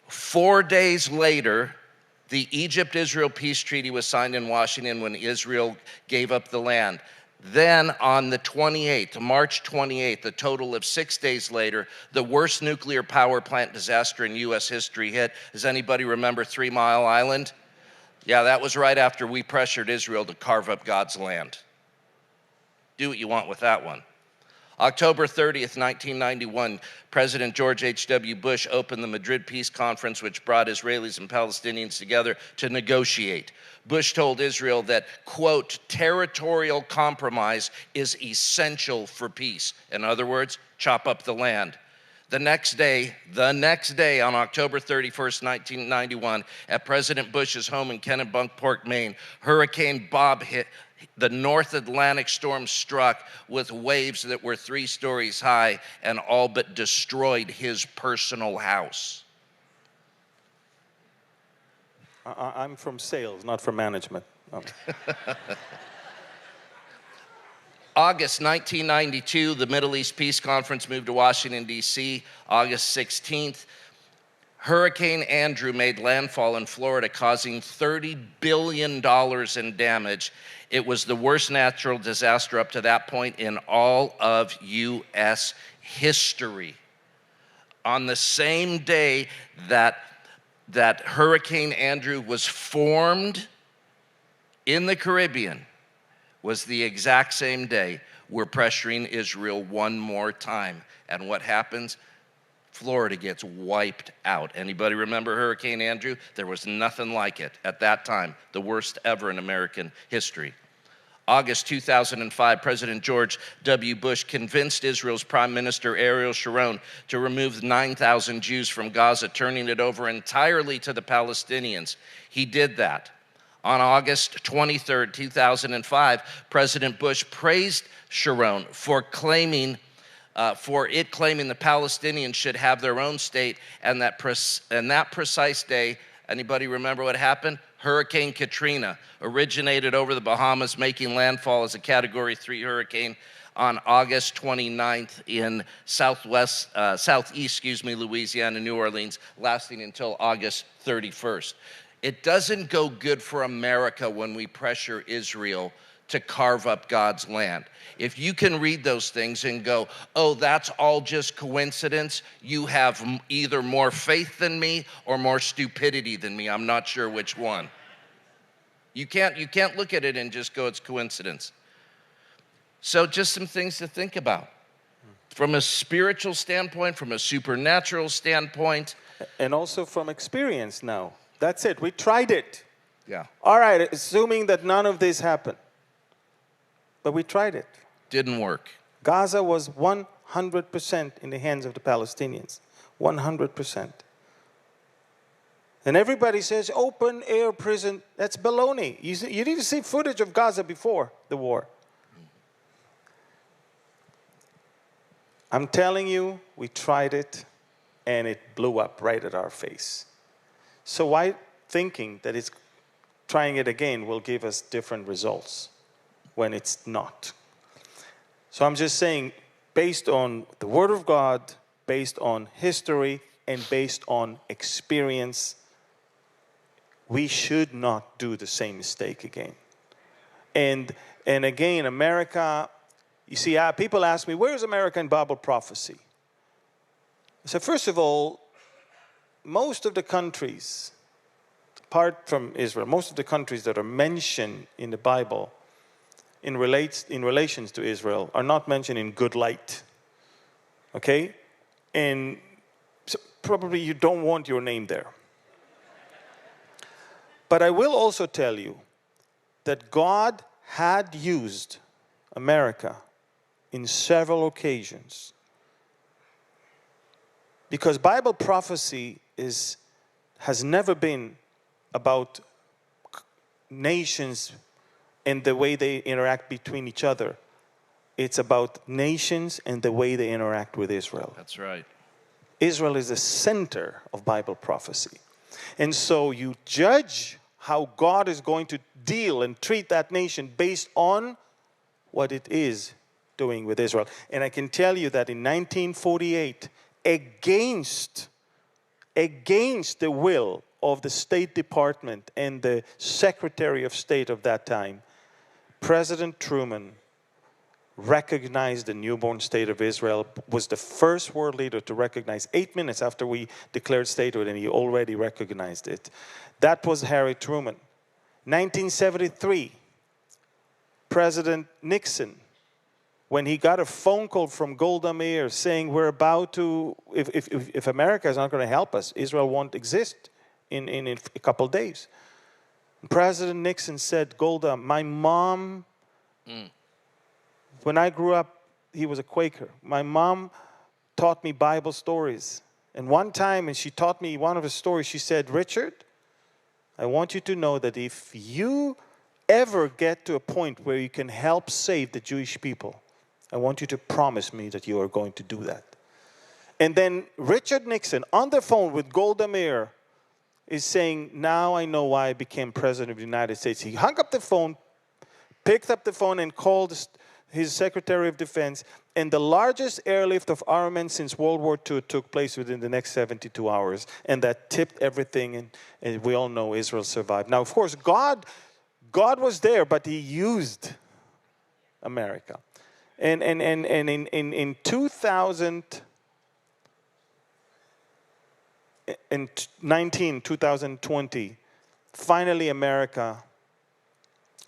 4 days later, the Egypt-Israel peace treaty was signed in Washington when Israel gave up the land. Then on the 28th, March 28th, a total of 6 days later, the worst nuclear power plant disaster in U.S. history hit. Does anybody remember 3 Mile Island? Yeah, that was right after we pressured Israel to carve up God's land. Do what you want with that one. October 30th, 1991, President George H.W. Bush opened the Madrid Peace Conference, which brought Israelis and Palestinians together to negotiate. Bush told Israel that, quote, territorial compromise is essential for peace. In other words, chop up the land. The next day, on October 31st, 1991, at President Bush's home in Kennebunkport, Maine, Hurricane Bob hit The North Atlantic storm struck with waves that were 3 stories high and all but destroyed his personal house. I'm from sales, not from management. August 1992, the Middle East Peace Conference moved to Washington, D.C. August 16th, Hurricane Andrew made landfall in Florida, causing $30 billion in damage. It was the worst natural disaster up to that point in all of U.S. history. On the same day that Hurricane Andrew was formed in the Caribbean was the exact same day we're pressuring Israel one more time. And what happens? Florida gets wiped out. Anybody remember Hurricane Andrew? There was nothing like it at that time, the worst ever in American history. August 2005, President George W. Bush convinced Israel's Prime Minister Ariel Sharon to remove 9,000 Jews from Gaza, turning it over entirely to the Palestinians. He did that. On August 23, 2005, President Bush praised Sharon for claiming the Palestinians should have their own state, and that precise day, anybody remember what happened? Hurricane Katrina originated over the Bahamas, making landfall as a Category 3 hurricane on August 29th in southeast Louisiana, New Orleans, lasting until August 31st. It doesn't go good for America when we pressure Israel to carve up God's land. If you can read those things and go, oh, that's all just coincidence, you have either more faith than me or more stupidity than me. I'm not sure which one. You can't look at it and just go, it's coincidence. So just some things to think about. From a spiritual standpoint, from a supernatural standpoint. And also from experience now. That's it. We tried it. Yeah. All right, assuming that none of this happened. But we tried it. Didn't work. Gaza was 100% in the hands of the Palestinians. 100%. And everybody says open air prison. That's baloney. You need to see footage of Gaza before the war. I'm telling you, we tried it and it blew up right at our face. So why thinking that it's trying it again will give us different results when it's not? So I'm just saying, based on the Word of God, based on history, and based on experience, we should not do the same mistake again. And again, America, you see, people ask me, where is America in Bible prophecy? So first of all, most of the countries, apart from Israel, most of the countries that are mentioned in the Bible in relations to Israel are not mentioned in good light. Okay? And so probably you don't want your name there. But I will also tell you that God had used America in several occasions. Because Bible prophecy has never been about nations and the way they interact between each other. It's about nations and the way they interact with Israel. That's right. Israel is the center of Bible prophecy. And so you judge how God is going to deal and treat that nation based on what it is doing with Israel. And I can tell you that in 1948, against the will of the State Department and the Secretary of State of that time, President Truman recognized the newborn state of Israel, was the first world leader to recognize 8 minutes after we declared statehood, and he already recognized it. That was Harry Truman. 1973, President Nixon, when he got a phone call from Golda Meir saying we're about to, if America is not going to help us, Israel won't exist in a couple of days. President Nixon said, Golda, my mom, when I grew up, he was a Quaker. My mom taught me Bible stories. And one time, and she taught me one of the stories, she said, Richard, I want you to know that if you ever get to a point where you can help save the Jewish people, I want you to promise me that you are going to do that. And then Richard Nixon, on the phone with Golda Meir, is saying, now I know why I became president of the United States. He hung up the phone, picked up the phone and called his Secretary of Defense, and the largest airlift of armaments since World War II took place within the next 72 hours, and that tipped everything, and we all know Israel survived. Now, of course, God was there, but he used America. And in 2020, finally America,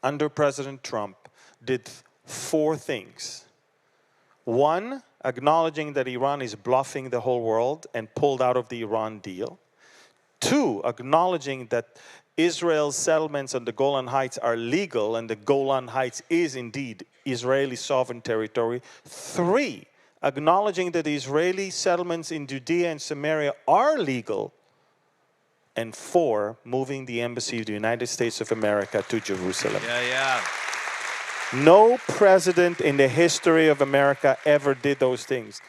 under President Trump, did 4 things. 1, acknowledging that Iran is bluffing the whole world and pulled out of the Iran deal. 2, acknowledging that Israel's settlements on the Golan Heights are legal and the Golan Heights is indeed Israeli sovereign territory. 3, acknowledging that the Israeli settlements in Judea and Samaria are legal. And 4, moving the embassy of the United States of America to Jerusalem. No president in the history of America ever did those things.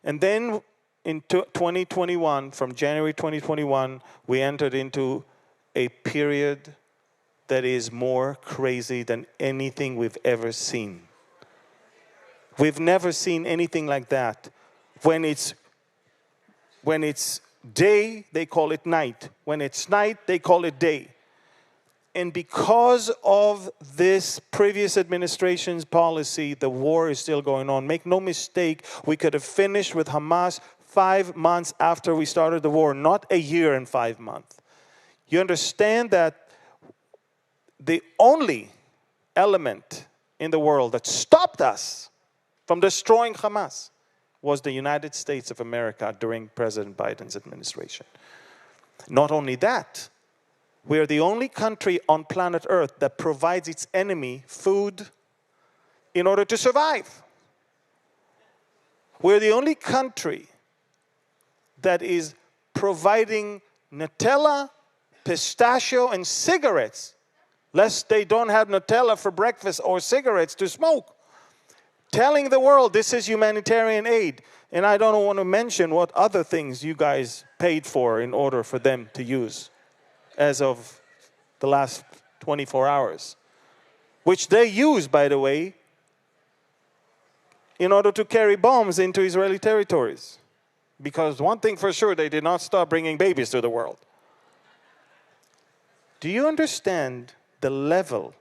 And then in 2021, from January 2021, we entered into a period that is more crazy than anything we've ever seen. We've never seen anything like that. When it's day, they call it night. When it's night, they call it day. And because of this previous administration's policy, the war is still going on. Make no mistake, we could have finished with Hamas 5 months after we started the war, not a year and 5 months. You understand that the only element in the world that stopped us from destroying Hamas was the United States of America during President Biden's administration. Not only that, we are the only country on planet Earth that provides its enemy food in order to survive. We're the only country that is providing Nutella, pistachio, and cigarettes, lest they don't have Nutella for breakfast or cigarettes to smoke. Telling the world this is humanitarian aid. And I don't want to mention what other things you guys paid for in order for them to use as of the last 24 hours. Which they use, by the way, in order to carry bombs into Israeli territories. Because one thing for sure, they did not stop bringing babies to the world. Do you understand the level?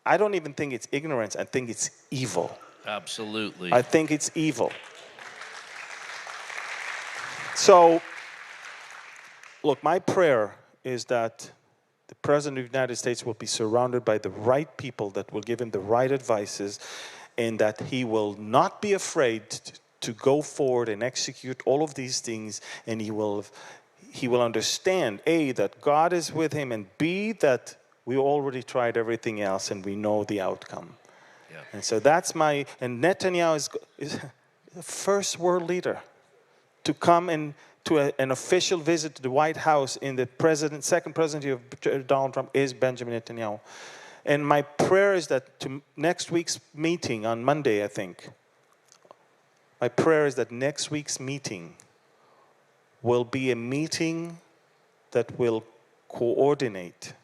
I don't even think it's ignorance. I think it's evil. Absolutely. I think it's evil. So, look, my prayer is that the President of the United States will be surrounded by the right people that will give him the right advices, and that he will not be afraid to go forward and execute all of these things, and he will understand, A, that God is with him, and B, that we already tried everything else and we know the outcome. Yeah. And so that's and Netanyahu is the first world leader to come and to an official visit to the White House in the second presidency of Donald Trump is Benjamin Netanyahu. And my prayer is that to next week's meeting on Monday, I think, my prayer is that next week's meeting will be a meeting that will coordinate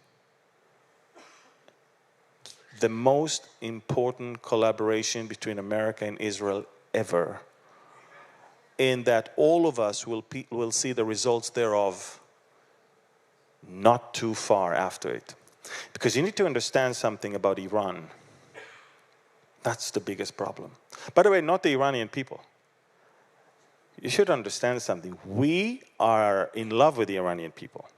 the most important collaboration between America and Israel ever. In that all of us will see the results thereof not too far after it. Because you need to understand something about Iran. That's the biggest problem. By the way, not the Iranian people. You should understand something. We are in love with the Iranian people.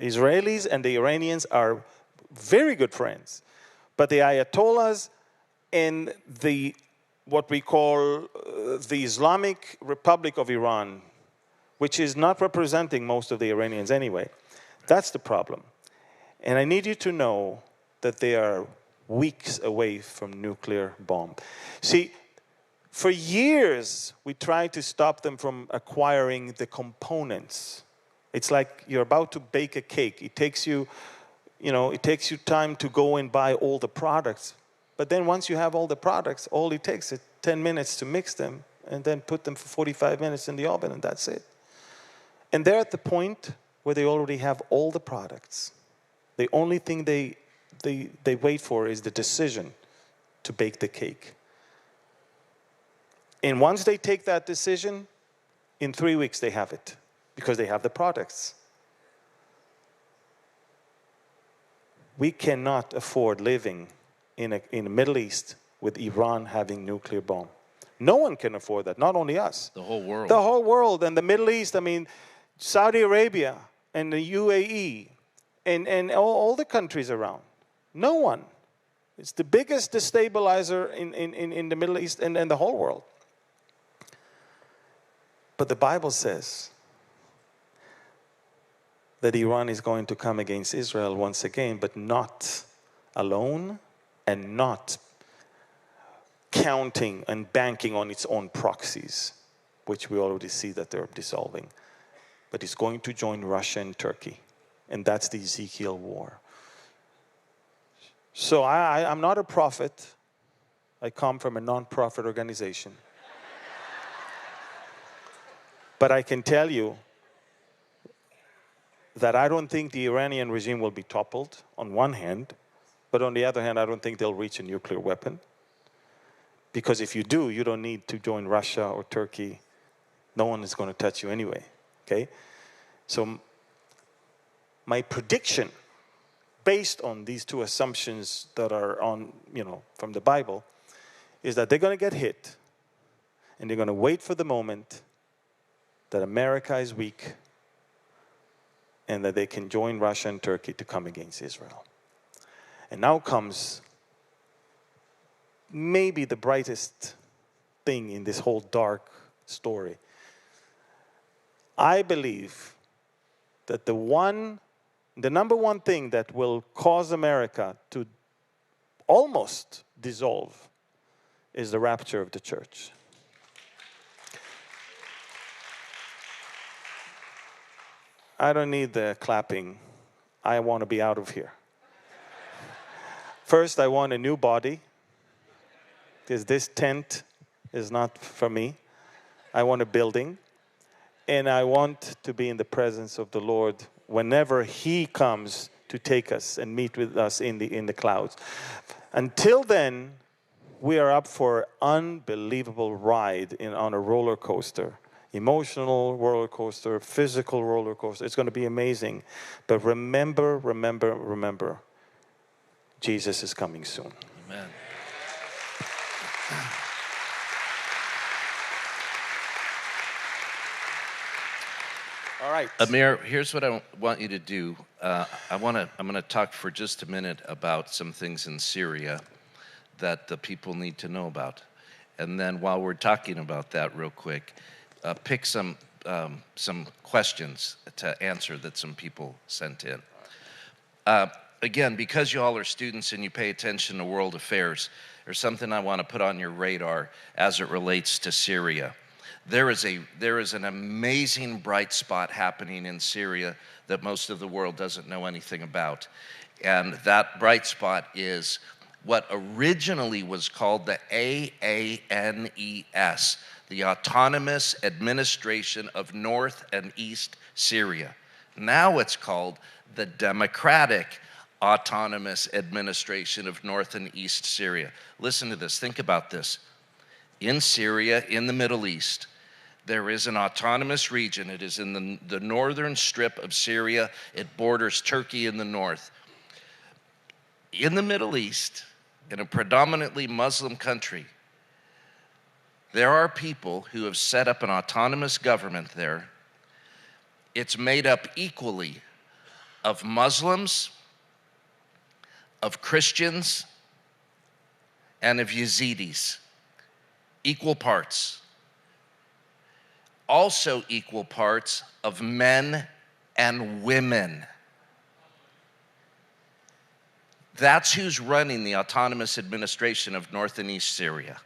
Israelis and the Iranians are very good friends. But the Ayatollahs and what we call the Islamic Republic of Iran, which is not representing most of the Iranians anyway, that's the problem. And I need you to know that they are weeks away from nuclear bomb. See, for years, we tried to stop them from acquiring the components. It's like you're about to bake a cake. It takes you, it takes you time to go and buy all the products. But then once you have all the products, all it takes is 10 minutes to mix them and then put them for 45 minutes in the oven, and that's it. And they're at the point where they already have all the products. The only thing they wait for is the decision to bake the cake. And once they take that decision, in 3 weeks they have it, because they have the products. We cannot afford living in the Middle East with Iran having nuclear bomb. No one can afford that, not only us. The whole world. The whole world. And the Middle East, I mean, Saudi Arabia and the UAE and all the countries around. No one. It's the biggest destabilizer in the Middle East and the whole world. But the Bible says that Iran is going to come against Israel once again, but not alone and not counting and banking on its own proxies, which we already see that they're dissolving. But it's going to join Russia and Turkey, and that's the Ezekiel war. So I'm not a prophet. I come from a non-profit organization. But I can tell you that I don't think the Iranian regime will be toppled on one hand, but on the other hand, I don't think they'll reach a nuclear weapon. Because if you do, you don't need to join Russia or Turkey. No one is going to touch you anyway, okay? So my prediction, based on these two assumptions that are on, from the Bible, is that they're going to get hit, and they're going to wait for the moment that America is weak and that they can join Russia and Turkey to come against Israel. And now comes maybe the brightest thing in this whole dark story. I believe that the number one thing that will cause America to almost dissolve is the rapture of the church. I don't need the clapping. I want to be out of here. First, I want a new body, because this tent is not for me. I want a building, and I want to be in the presence of the Lord whenever He comes to take us and meet with us in the clouds. Until then, we are up for an unbelievable ride on a roller coaster. Emotional roller coaster, physical roller coaster. It's going to be amazing. But remember, Jesus is coming soon. Amen. All right. Amir, here's what I want you to do. I'm going to talk for just a minute about some things in Syria that the people need to know about. And then while we're talking about that real quick, pick some questions to answer that some people sent in. Again, because you all are students and you pay attention to world affairs, there's something I want to put on your radar as it relates to Syria. There is an amazing bright spot happening in Syria that most of the world doesn't know anything about. And that bright spot is what originally was called the AANES, the Autonomous Administration of North and East Syria. Now it's called the Democratic Autonomous Administration of North and East Syria. Listen to this, think about this. In Syria, in the Middle East, there is an autonomous region. It is in the northern strip of Syria. It borders Turkey in the north. In the Middle East, in a predominantly Muslim country, there are people who have set up an autonomous government there. It's made up equally of Muslims, of Christians, and of Yazidis. Equal parts. Also equal parts of men and women. That's who's running the autonomous administration of North and East Syria.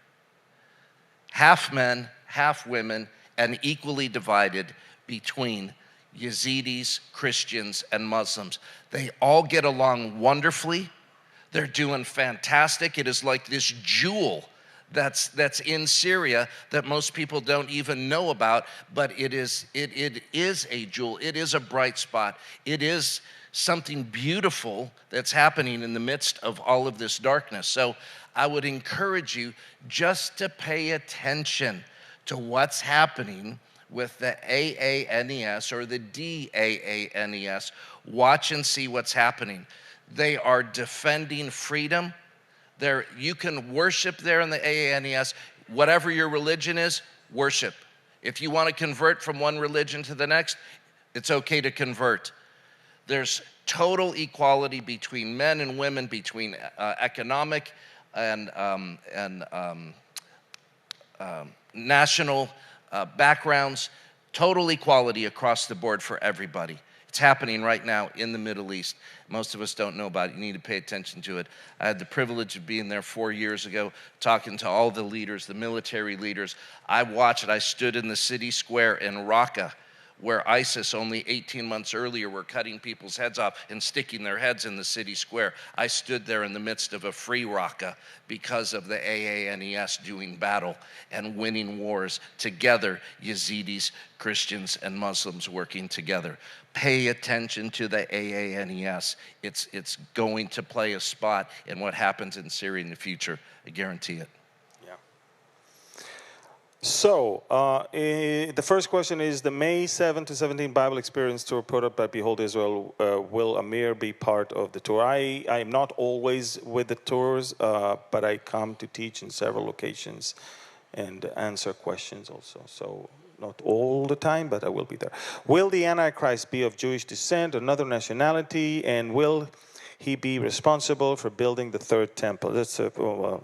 Half men, half women, and equally divided between Yazidis, Christians, and Muslims. They all get along wonderfully. They're doing fantastic. It is like this jewel that's in Syria that most people don't even know about, but it is a jewel. It is a bright spot. It is something beautiful that's happening in the midst of all of this darkness. So I would encourage you just to pay attention to what's happening with the AANES or the DAANES. Watch and see what's happening. They are defending freedom. You can worship there in the AANES. Whatever your religion is, worship. If you want to convert from one religion to the next, it's okay to convert. There's total equality between men and women, between economic and national backgrounds, total equality across the board for everybody. It's happening right now in the Middle East. Most of us don't know about it. You need to pay attention to it. I had the privilege of being there 4 years ago, talking to all the leaders, the military leaders. I watched it. I stood in the city square in Raqqa, where ISIS only 18 months earlier were cutting people's heads off and sticking their heads in the city square. I stood there in the midst of a free Raqqa because of the AANES doing battle and winning wars together, Yazidis, Christians, and Muslims working together. Pay attention to the AANES. It's going to play a spot in what happens in Syria in the future. I guarantee it. So, the first question is, the May 7 to 17 Bible Experience Tour put up by Behold Israel, will Amir be part of the tour? I am not always with the tours, but I come to teach in several locations and answer questions also. So, not all the time, but I will be there. Will the Antichrist be of Jewish descent, another nationality, and will he be responsible for building the third temple? That's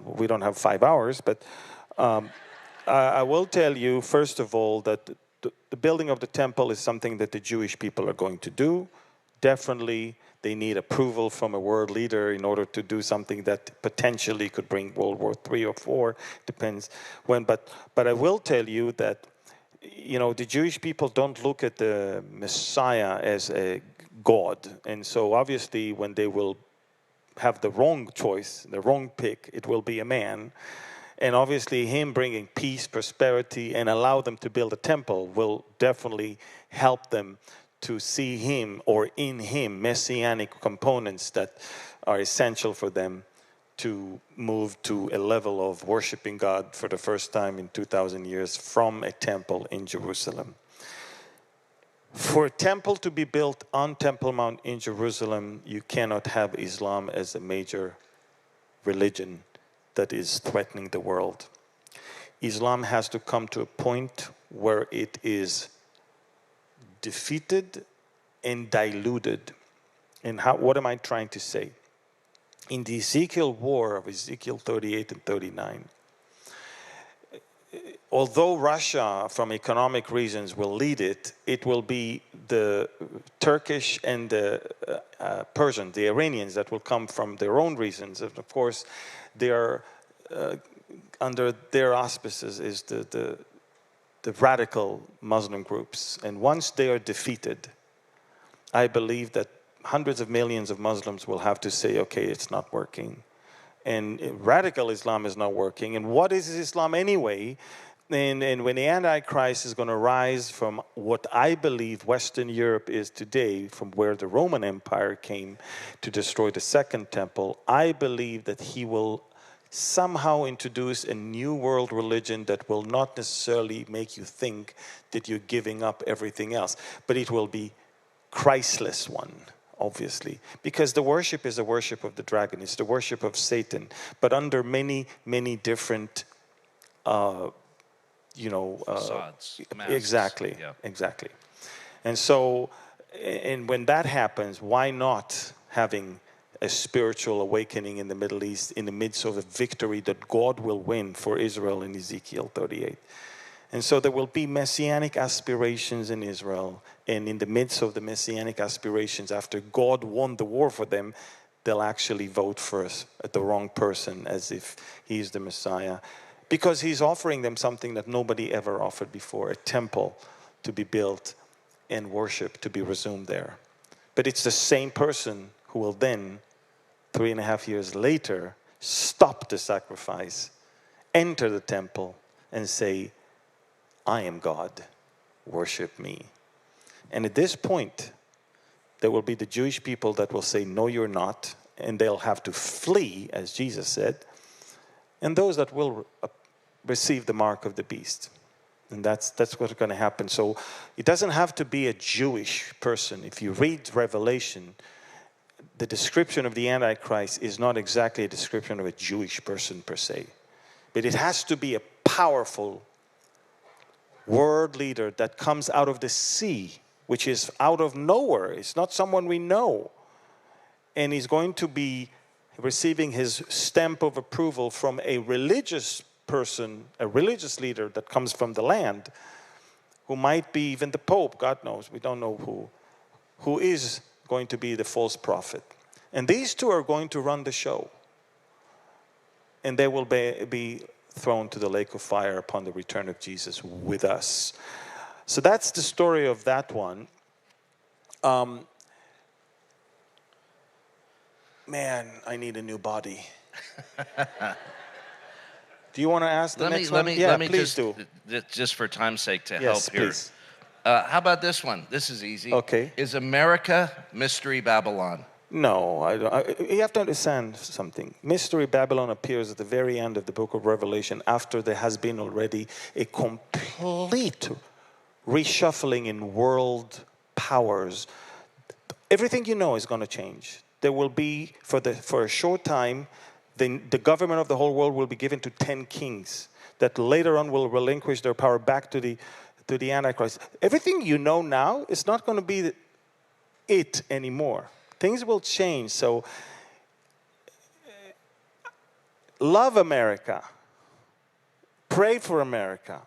we don't have 5 hours, but... I will tell you, first of all, that the building of the temple is something that the Jewish people are going to do. Definitely, they need approval from a world leader in order to do something that potentially could bring World War III or IV, depends when. But I will tell you that, you know, the Jewish people don't look at the Messiah as a God. And so obviously, when they will have the wrong choice, the wrong pick, it will be a man. And obviously him bringing peace, prosperity, and allow them to build a temple will definitely help them to see him, or in him, messianic components that are essential for them to move to a level of worshiping God for the first time in 2,000 years from a temple in Jerusalem. For a temple to be built on Temple Mount in Jerusalem, you cannot have Islam as a major religion that is threatening the world. Islam has to come to a point where it is defeated and diluted. And what am I trying to say? In the Ezekiel war of Ezekiel 38 and 39, although Russia, from economic reasons, will lead it, it will be the Turkish and the Persian, the Iranians, that will come from their own reasons. And of course, they are under their auspices is the radical Muslim groups. And once they are defeated, I believe that hundreds of millions of Muslims will have to say, okay, it's not working. And radical Islam is not working. And what is Islam anyway? And when the Antichrist is going to rise from what I believe Western Europe is today, from where the Roman Empire came to destroy the Second Temple, I believe that he will somehow introduce a new world religion that will not necessarily make you think that you're giving up everything else, but it will be Christless one, obviously, because the worship is the worship of the dragon, it's the worship of Satan, but under many, many different, facades, masks. Exactly, yeah. Exactly. And so, and when that happens, why not having a spiritual awakening in the Middle East in the midst of a victory that God will win for Israel in Ezekiel 38. And so there will be messianic aspirations in Israel, and in the midst of the messianic aspirations, after God won the war for them, they'll actually vote for the wrong person as if he's the Messiah, because he's offering them something that nobody ever offered before, a temple to be built and worship to be resumed there. But it's the same person who will then, 3.5 years later, stop the sacrifice, enter the temple, and say, I am God, worship me. And at this point, there will be the Jewish people that will say, no, you're not, and they'll have to flee, as Jesus said, and those that will receive the mark of the beast. And that's what's going to happen. So it doesn't have to be a Jewish person. If you read Revelation, the description of the Antichrist is not exactly a description of a Jewish person per se. But it has to be a powerful world leader that comes out of the sea, which is out of nowhere. It's not someone we know. And he's going to be receiving his stamp of approval from a religious person, a religious leader that comes from the land, who might be even the Pope, God knows, we don't know who is going to be the false prophet. And these two are going to run the show. And they will be thrown to the lake of fire upon the return of Jesus with us. So that's the story of that one. Man, I need a new body. Do you want to ask the next one? Let me please do. Just for time's sake to Yes, help here. please. How about this one? This is easy. Okay. Is America Mystery Babylon? No, you have to understand something. Mystery Babylon appears at the very end of the book of Revelation after there has been already a complete reshuffling in world powers. Everything you know is going to change. There will be, for a short time, the government of the whole world will be given to 10 kings that later on will relinquish their power back to the Antichrist. Everything you know now is not going to be it anymore. Things will change. So, love America. Pray for America.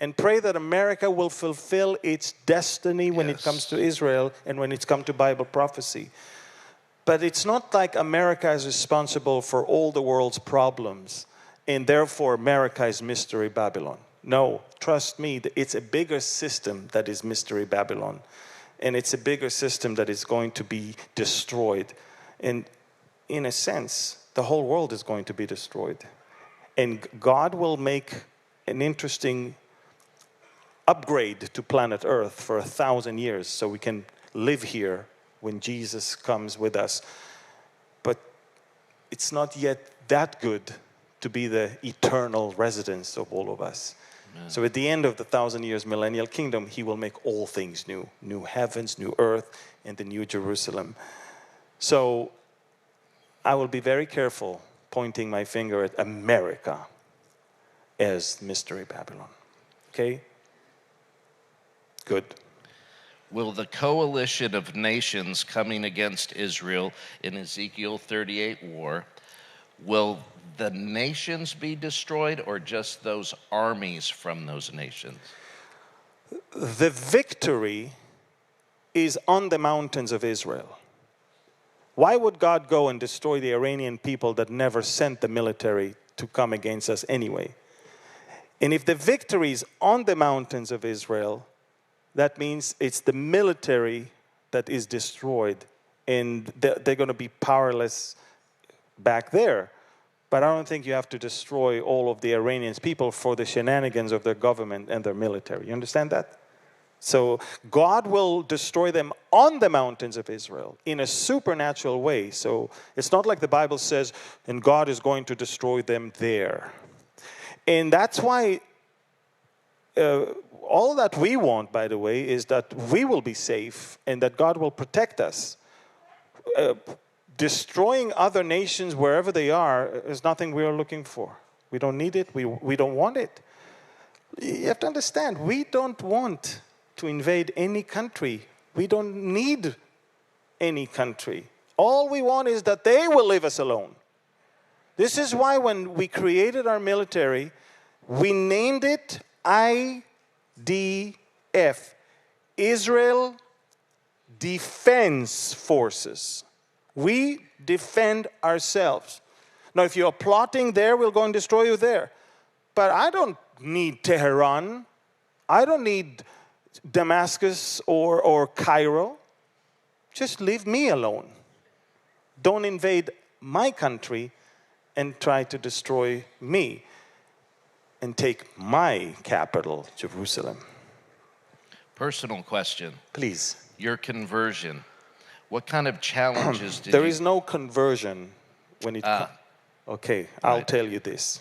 And pray that America will fulfill its destiny when it comes to Israel and when it's come to Bible prophecy. But it's not like America is responsible for all the world's problems, and therefore America is Mystery Babylon. No, trust me, it's a bigger system that is Mystery Babylon. And it's a bigger system that is going to be destroyed. And in a sense, the whole world is going to be destroyed. And God will make an interesting upgrade to planet Earth for 1,000 years so we can live here when Jesus comes with us. But it's not yet that good to be the eternal residence of all of us. Amen. So at the end of the 1,000 years millennial kingdom, he will make all things new. New heavens, new earth, and the new Jerusalem. So I will be very careful pointing my finger at America as Mystery Babylon. Okay? Good. Will the coalition of nations coming against Israel in Ezekiel 38 war, will the nations be destroyed or just those armies from those nations? The victory is on the mountains of Israel. Why would God go and destroy the Iranian people that never sent the military to come against us anyway? And if the victory is on the mountains of Israel, that means it's the military that is destroyed, and they're going to be powerless back there. But I don't think you have to destroy all of the Iranian people for the shenanigans of their government and their military. You understand that? So God will destroy them on the mountains of Israel in a supernatural way. So it's not like the Bible says, and God is going to destroy them there. And that's why all that we want, by the way, is that we will be safe and that God will protect us. Destroying other nations wherever they are is nothing we are looking for. We don't need it. We don't want it. You have to understand, we don't want to invade any country. We don't need any country. All we want is that they will leave us alone. This is why when we created our military, we named it IDF, Israel Defense Forces. We defend ourselves. Now, if you're plotting there, we'll go and destroy you there. But I don't need Tehran. I don't need Damascus or Cairo. Just leave me alone. Don't invade my country and try to destroy me and take my capital, Jerusalem. Personal question. Please. Your conversion. What kind of challenges did There you... is no conversion when it comes. Okay, I'll tell you this.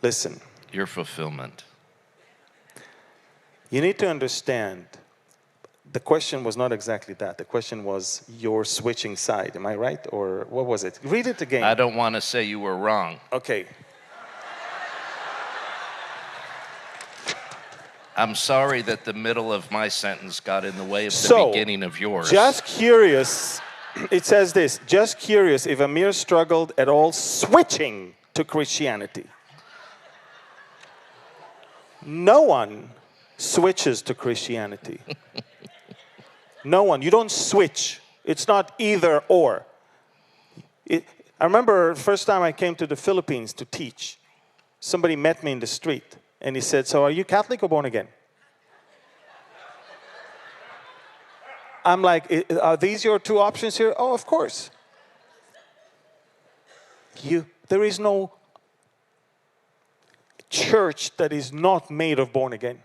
Listen. Your fulfillment. You need to understand, the question was not exactly that. The question was your switching side. Am I right? Or what was it? Read it again. I don't want to say you were wrong. Okay. I'm sorry that the middle of my sentence got in the way of the beginning of yours. Just curious, it says this, just curious if Amir struggled at all switching to Christianity. No one switches to Christianity. No one. You don't switch. It's not either or. I remember the first time I came to the Philippines to teach, somebody met me in the street. And he said, so are you Catholic or born again? I'm like, are these your two options here? Oh, of course. There is no church that is not made of born again.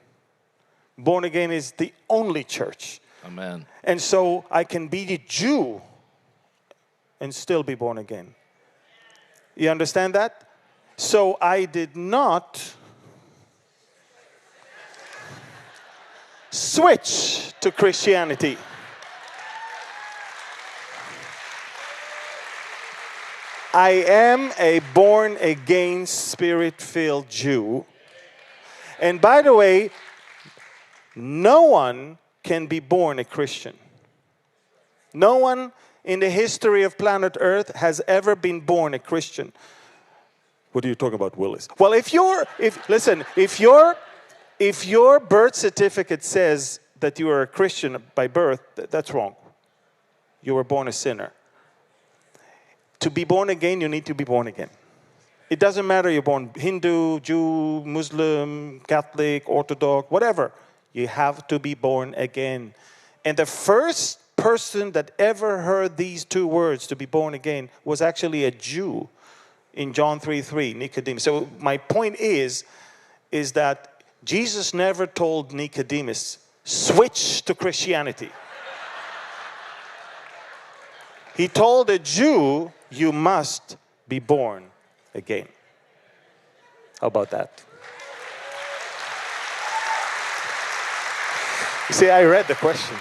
Born again is the only church. Amen. And so I can be a Jew and still be born again. You understand that? So I did not switch to Christianity. I am a born-again, spirit-filled Jew. And by the way, no one can be born a Christian. No one in the history of planet Earth has ever been born a Christian. What are you talking about, Willis? Well, if your birth certificate says that you are a Christian by birth, that's wrong. You were born a sinner. To be born again, you need to be born again. It doesn't matter you're born Hindu, Jew, Muslim, Catholic, Orthodox, whatever. You have to be born again. And the first person that ever heard these two words, to be born again, was actually a Jew in John 3:3, Nicodemus. So my point is that Jesus never told Nicodemus, switch to Christianity. He told a Jew, you must be born again. How about that? You see, I read the question.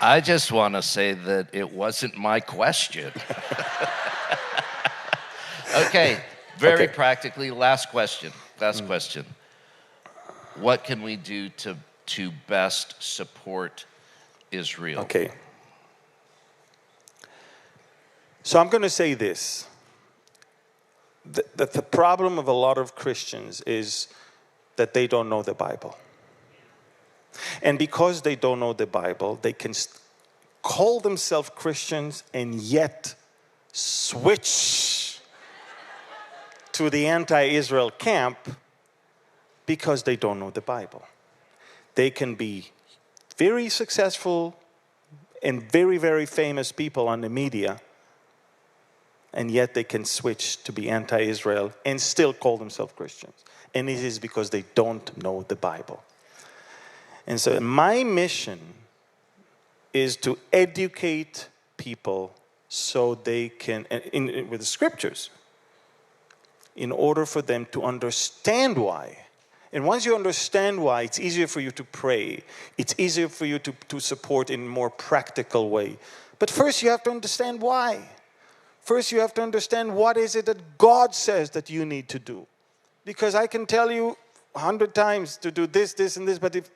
I just want to say that it wasn't my question. Okay, very practically, last question. Last question. What can we do to best support Israel? Okay. So I'm going to say this. That the problem of a lot of Christians is that they don't know the Bible. And because they don't know the Bible, they can call themselves Christians and yet switch to the anti-Israel camp because they don't know the Bible. They can be very successful and very, very famous people on the media, and yet they can switch to be anti-Israel and still call themselves Christians. And it is because they don't know the Bible. And so my mission is to educate people so they can, with the scriptures, in order for them to understand why. And once you understand why, it's easier for you to pray. It's easier for you to support in a more practical way. But first you have to understand why. First you have to understand what is it that God says that you need to do. Because I can tell you 100 times to do this, this, and this, but if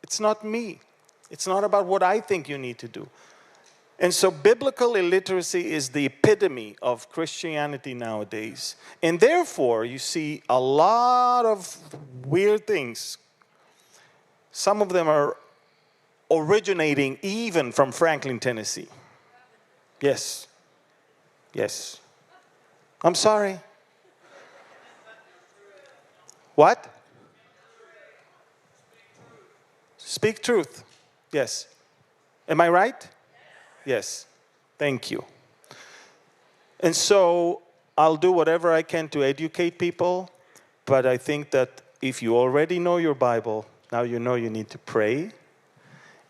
it's not me. It's not about what I think you need to do. And so biblical illiteracy is the epitome of Christianity nowadays. And therefore, you see a lot of weird things. Some of them are originating even from Franklin, Tennessee. Yes. Yes. I'm sorry. What? Speak truth. Yes. Am I right? Yes. Thank you. And so I'll do whatever I can to educate people, but I think that if you already know your Bible, now you know you need to pray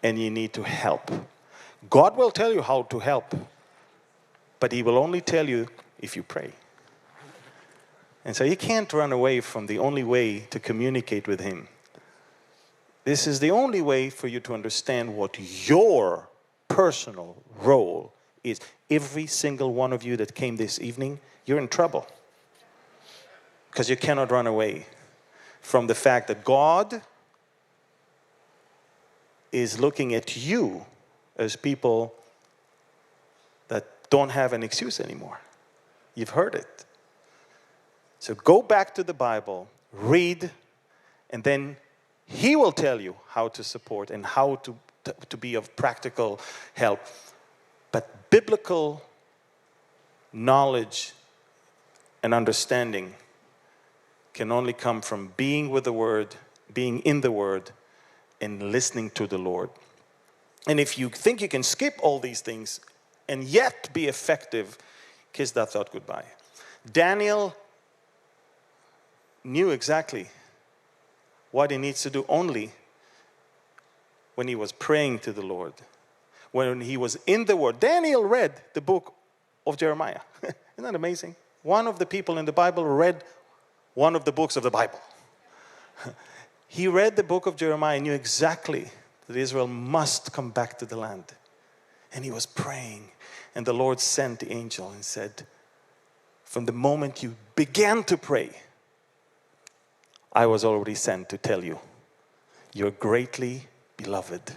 and you need to help. God will tell you how to help, but He will only tell you if you pray. And so you can't run away from the only way to communicate with Him. This is the only way for you to understand what your personal role is. Every single one of you that came this evening, you're in trouble. Because you cannot run away from the fact that God is looking at you as people that don't have an excuse anymore. You've heard it. So go back to the Bible, read, and then He will tell you how to support and how to be of practical help. But biblical knowledge and understanding can only come from being with the Word, being in the Word, and listening to the Lord. And if you think you can skip all these things and yet be effective, kiss that thought goodbye. Daniel knew exactly what he needs to do only when he was praying to the Lord, when he was in the Word. Daniel read the book of Jeremiah. Isn't that amazing? One of the people in the Bible read one of the books of the Bible. He read the book of Jeremiah and knew exactly that Israel must come back to the land. And he was praying. And the Lord sent the angel and said, from the moment you began to pray, I was already sent to tell you, you're greatly beloved.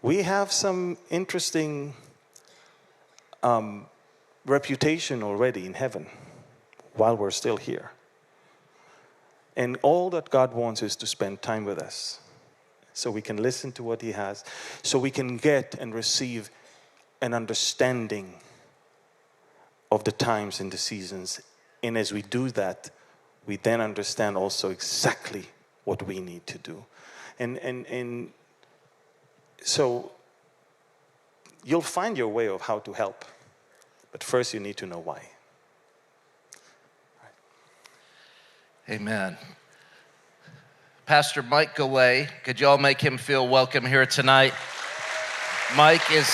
We have some interesting reputation already in heaven while we're still here. And all that God wants is to spend time with us so we can listen to what He has, so we can get and receive an understanding of the times and the seasons. And as we do that, we then understand also exactly what we need to do. And so you'll find your way of how to help. But first you need to know why. Amen. Pastor Mike Galay, could you all make him feel welcome here tonight? Mike is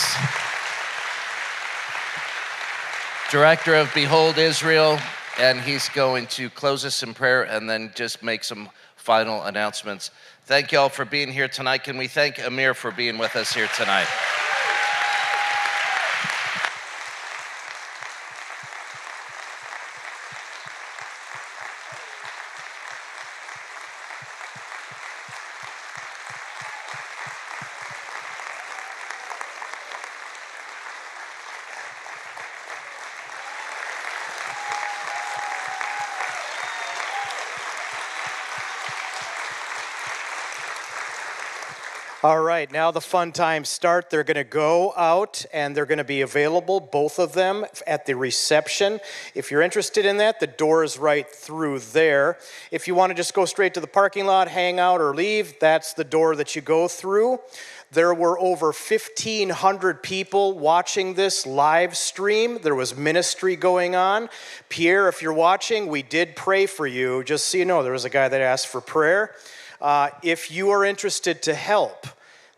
director of Behold Israel, and he's going to close us in prayer and then just make some final announcements. Thank you all for being here tonight. Can we thank Amir for being with us here tonight? All right, now the fun times start. They're going to go out and they're going to be available, both of them, at the reception. If you're interested in that, the door is right through there. If you want to just go straight to the parking lot, hang out, or leave, that's the door that you go through. There were over 1,500 people watching this live stream. There was ministry going on. Pierre, if you're watching, we did pray for you. Just so you know, there was a guy that asked for prayer. If you are interested to help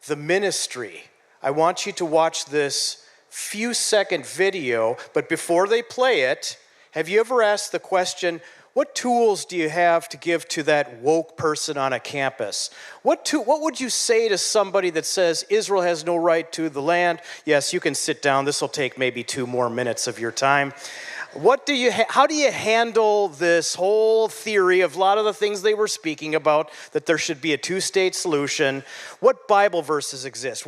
the ministry, I want you to watch this few-second video. But before they play it, have you ever asked the question, what tools do you have to give to that woke person on a campus? What would you say to somebody that says Israel has no right to the land? Yes, you can sit down. This will take maybe 2 more minutes of your time. How do you handle this whole theory of a lot of the things they were speaking about, that there should be a 2-state solution? What Bible verses exist?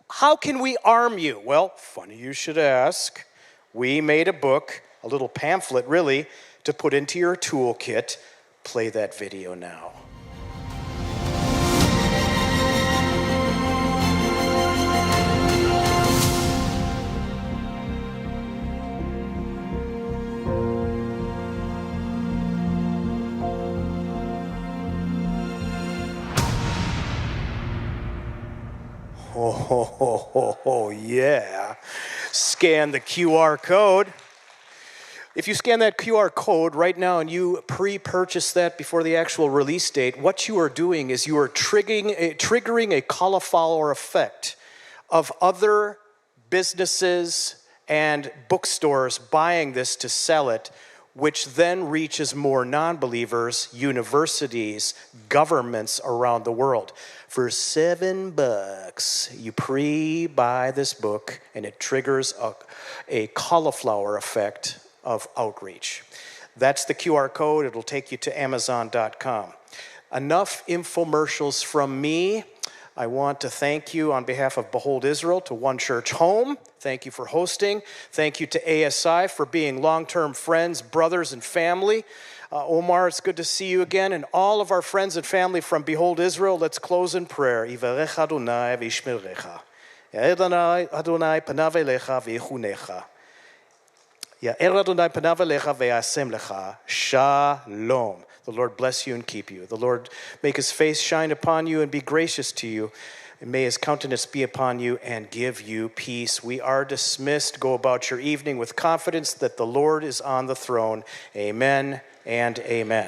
How can we arm you? Well, funny you should ask. We made a book, a little pamphlet really, to put into your toolkit. Play that video now. Oh, yeah. Scan the QR code. If you scan that QR code right now and you pre-purchase that before the actual release date, what you are doing is you are triggering a cauliflower effect of other businesses and bookstores buying this to sell it, which then reaches more non-believers, universities, governments around the world. For $7, you pre-buy this book, and it triggers a cauliflower effect of outreach. That's the QR code. It'll take you to Amazon.com. Enough infomercials from me. I want to thank you on behalf of Behold Israel to One Church Home. Thank you for hosting. Thank you to ASI for being long-term friends, brothers, and family. Omar, it's good to see you again. And all of our friends and family from Behold Israel, let's close in prayer. Yivarech Adonai v'yishmerecha. Ya'er Adonai panav elecha v'yichunecha. Ya'er Adonai panav elecha v'yasem lecha. Shalom. The Lord bless you and keep you. The Lord make his face shine upon you and be gracious to you. And may his countenance be upon you and give you peace. We are dismissed. Go about your evening with confidence that the Lord is on the throne. Amen and amen.